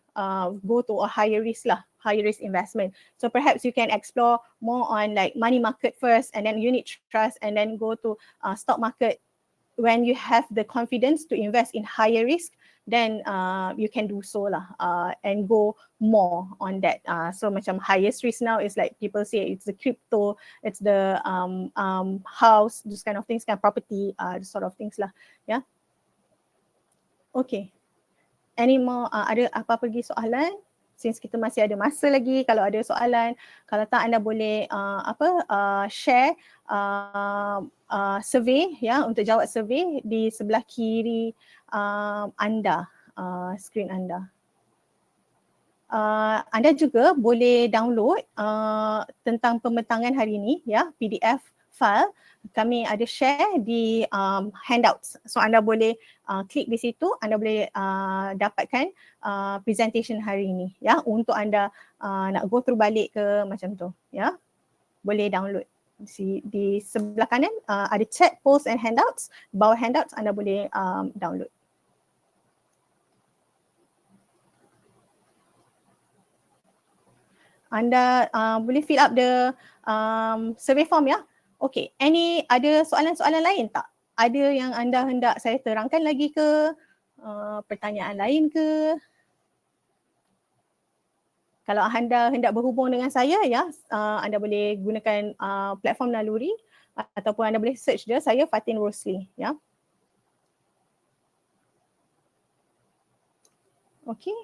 go to a higher risk investment. So perhaps you can explore more on like money market first, and then unit trust, and then go to stock market. When you have the confidence to invest in higher risk, then you can do so lah, and go more on that. So macam highest risk now is like people say it's the crypto, it's the house, those kind of things, kind of property, sort of things lah. Yeah. Okay. Any more? Ada apa-apa lagi soalan? Since kita masih ada masa lagi, kalau ada soalan, kalau tak anda boleh share survey untuk jawab survey di sebelah kiri anda, screen anda. Anda juga boleh download tentang pembentangan hari ini PDF file. Kami ada share di handouts. So anda boleh klik di situ, anda boleh dapatkan presentation hari ini untuk anda nak go through balik ke macam tu boleh download. Di sebelah kanan ada chat, post and handouts. Bawah handouts anda boleh download. Anda boleh fill up the survey form Okay, ada soalan-soalan lain tak? Ada yang anda hendak saya terangkan lagi ke? Pertanyaan lain ke? Kalau anda hendak berhubung dengan saya anda boleh gunakan platform Naluri ataupun anda boleh search dia, saya Fatin Rosli Okay.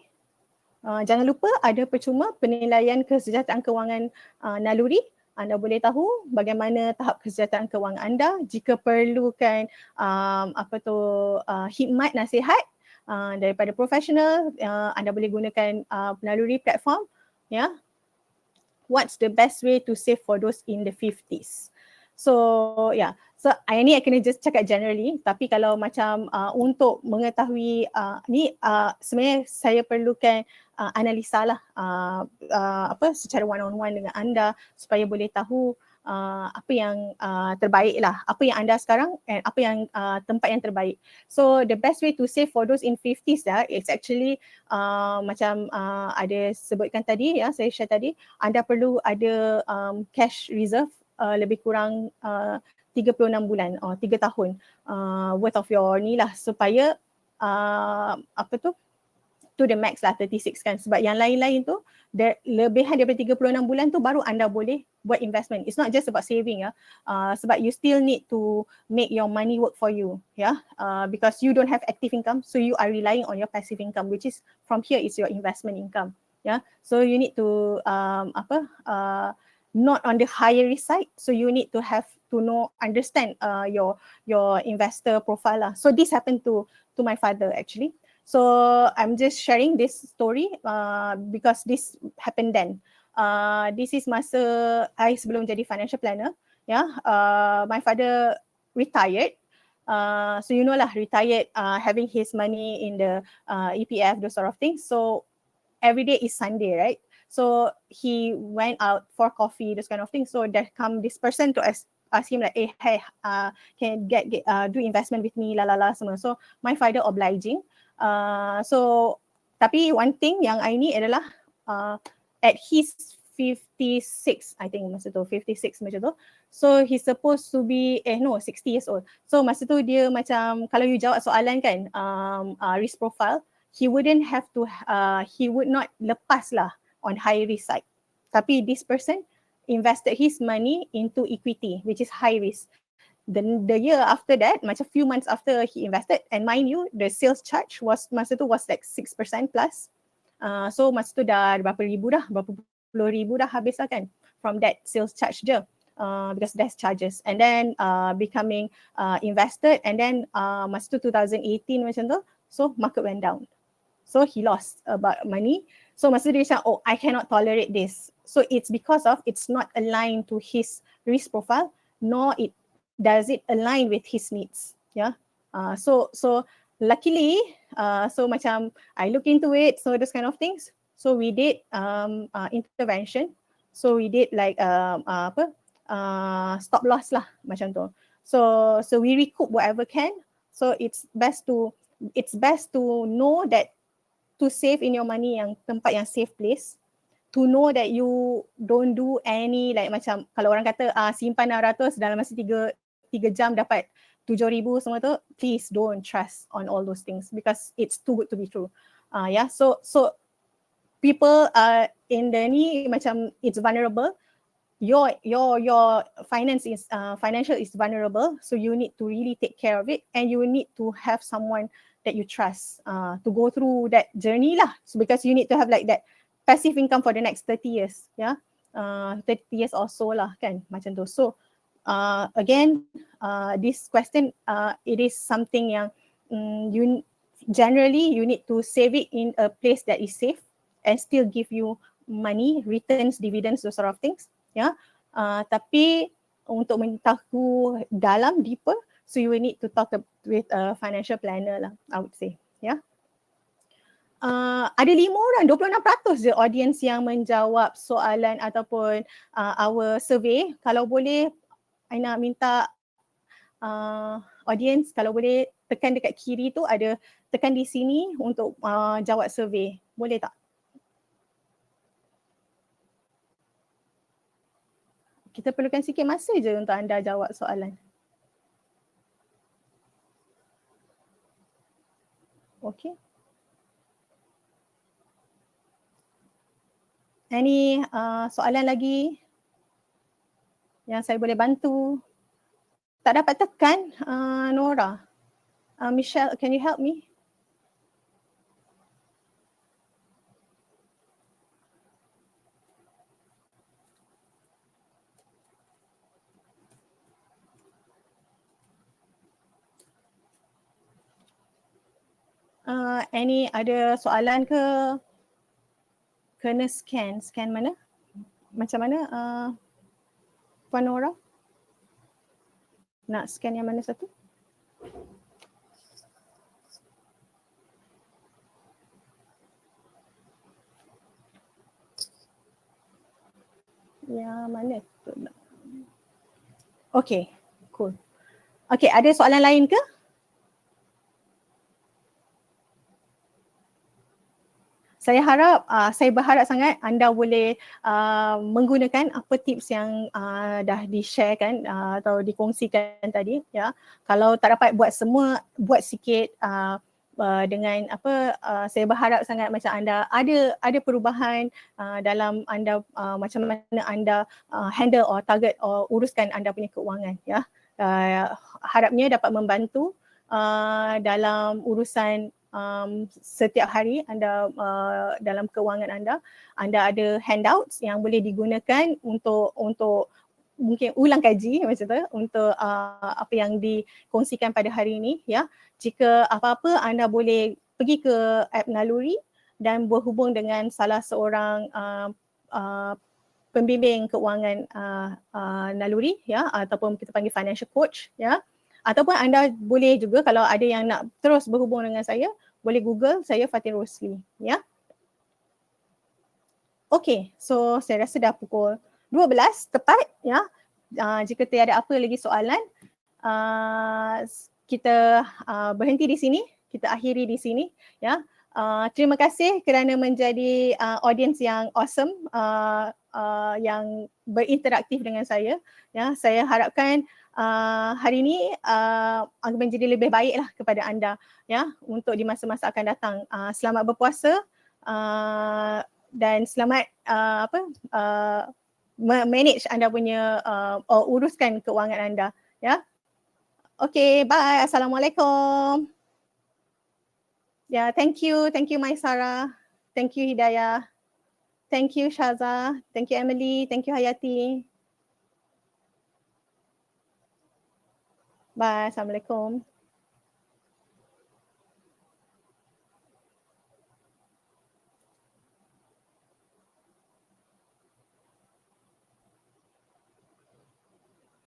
Jangan lupa ada percuma penilaian kesejahteraan kewangan Naluri. Anda boleh tahu bagaimana tahap kesejahteraan kewangan anda. Jika perlukan khidmat nasihat daripada profesional, anda boleh gunakan Naluri platform What's the best way to save for those in the 50s? So so ni I kena just cakap generally, tapi kalau macam untuk mengetahui ni sebenarnya saya perlukan analisa lah secara one on one dengan anda supaya boleh tahu apa yang terbaik lah, apa yang anda sekarang and apa yang tempat yang terbaik. So the best way to save for those in 50s it's actually macam ada sebutkan tadi saya share tadi, anda perlu ada cash reserve lebih kurang 36 bulan or 3 tahun worth of your ni lah, supaya to the max lah 36 kan. Sebab yang lain-lain tu lebihan daripada 36 bulan tu baru anda boleh buat investment. It's not just about saving ya. Sebab you still need to make your money work for you ya. Because you don't have active income, so you are relying on your passive income, which is from here is your investment income ya. So you need to not on the higher risk side, so you need to have to understand your investor profile lah. So this happened to my father actually. So I'm just sharing this story because this happened then. This is masa I sebelum jadi financial planner. Yeah, my father retired. So you know lah, retired, having his money in the EPF, those sort of things. So every day is Sunday, right? So he went out for coffee, those kind of things. So there come this person to ask him like, hey, can get do investment with me, la semua. So my father obliging. So tapi one thing yang I ni adalah at his 56, I think masa tu 56 macam tu. So he's supposed to be 60 years old. So masa tu dia macam kalau you jawab soalan kan risk profile, he wouldn't have to he would not lepas lah on high risk side. Tapi this person invested his money into equity, which is high risk. Then the year after that, macam few months after he invested, and mind you, the sales charge was masa tu was like 6% plus. So masa tu dah berapa puluh ribu dah habis lah kan from that sales charge je. Because there's charges, and then becoming invested, and then masa tu 2018 macam tu, so market went down. So he lost about money. So masa dia macam, I cannot tolerate this. So it's because of it's not aligned to his risk profile, nor does it align with his needs. Yeah. So luckily, so macam I look into it, so those kind of things. So we did intervention. So we did like stop loss lah macam tu. So we recoup whatever can. So it's best to know that to save in your money yang tempat yang safe place. To know that you don't do any like macam kalau orang kata simpan 600 dalam masa 3 jam dapat 7,000 semua tu, please don't trust on all those things because it's too good to be true. Yeah, so people in the ni macam it's vulnerable. Your financial is vulnerable, so you need to really take care of it, and you need to have someone that you trust to go through that journey lah. So because you need to have like that passive income for the next 30 years, yeah, 30 years or so lah kan macam tu. So again, this question, it is something yang you generally you need to save it in a place that is safe and still give you money, returns, dividends, those sort of things. Yeah. Tapi untuk mengetahui dalam deeper, so you will need to talk with a financial planner lah, I would say. Yeah. Ada 5 orang, 26% je audience yang menjawab soalan ataupun our survey. Kalau boleh, I nak minta audience kalau boleh tekan dekat kiri tu, ada tekan di sini untuk jawab survey. Boleh tak? Kita perlukan sikit masa je untuk anda jawab soalan. Okay. Any soalan lagi yang saya boleh bantu? Tak dapat tekan, Nora. Michelle, can you help me? Any ada soalan ke? Kena scan mana? Macam mana Puan Nora? Nak scan yang mana satu? Yang mana tu? Okay, cool. Okay, ada soalan lain ke? saya berharap sangat anda boleh menggunakan apa tips yang dah di-sharekan atau dikongsikan tadi ya. Kalau tak dapat buat semua, buat sikit dengan saya berharap sangat macam anda ada perubahan dalam anda macam mana anda handle or target or uruskan anda punya keuangan ya. Harapnya dapat membantu dalam urusan setiap hari anda dalam keuangan anda ada handouts yang boleh digunakan untuk mungkin ulang kaji macam tu untuk apa yang dikongsikan pada hari ini ya. Jika apa-apa anda boleh pergi ke app Naluri dan berhubung dengan salah seorang pembimbing keuangan Naluri ya, ataupun kita panggil financial coach ya. Ataupun anda boleh juga kalau ada yang nak terus berhubung dengan saya, boleh Google saya Fatin Rosli ya. Okay, so saya rasa dah pukul 12 tepat ya. Jika tiada apa lagi soalan, kita berhenti di sini, kita akhiri di sini ya. Terima kasih kerana menjadi audience yang awesome, yang berinteraktif dengan saya ya. Saya harapkan hari ini akan menjadi lebih baiklah kepada anda ya untuk di masa-masa akan datang. Selamat berpuasa dan selamat manage anda punya uruskan keuangan anda ya. Okay, bye. Assalamualaikum. Ya, thank you Maisara. Thank you Hidayah. Thank you Shaza. Thank you Emily. Thank you Hayati. Bye. Assalamualaikum.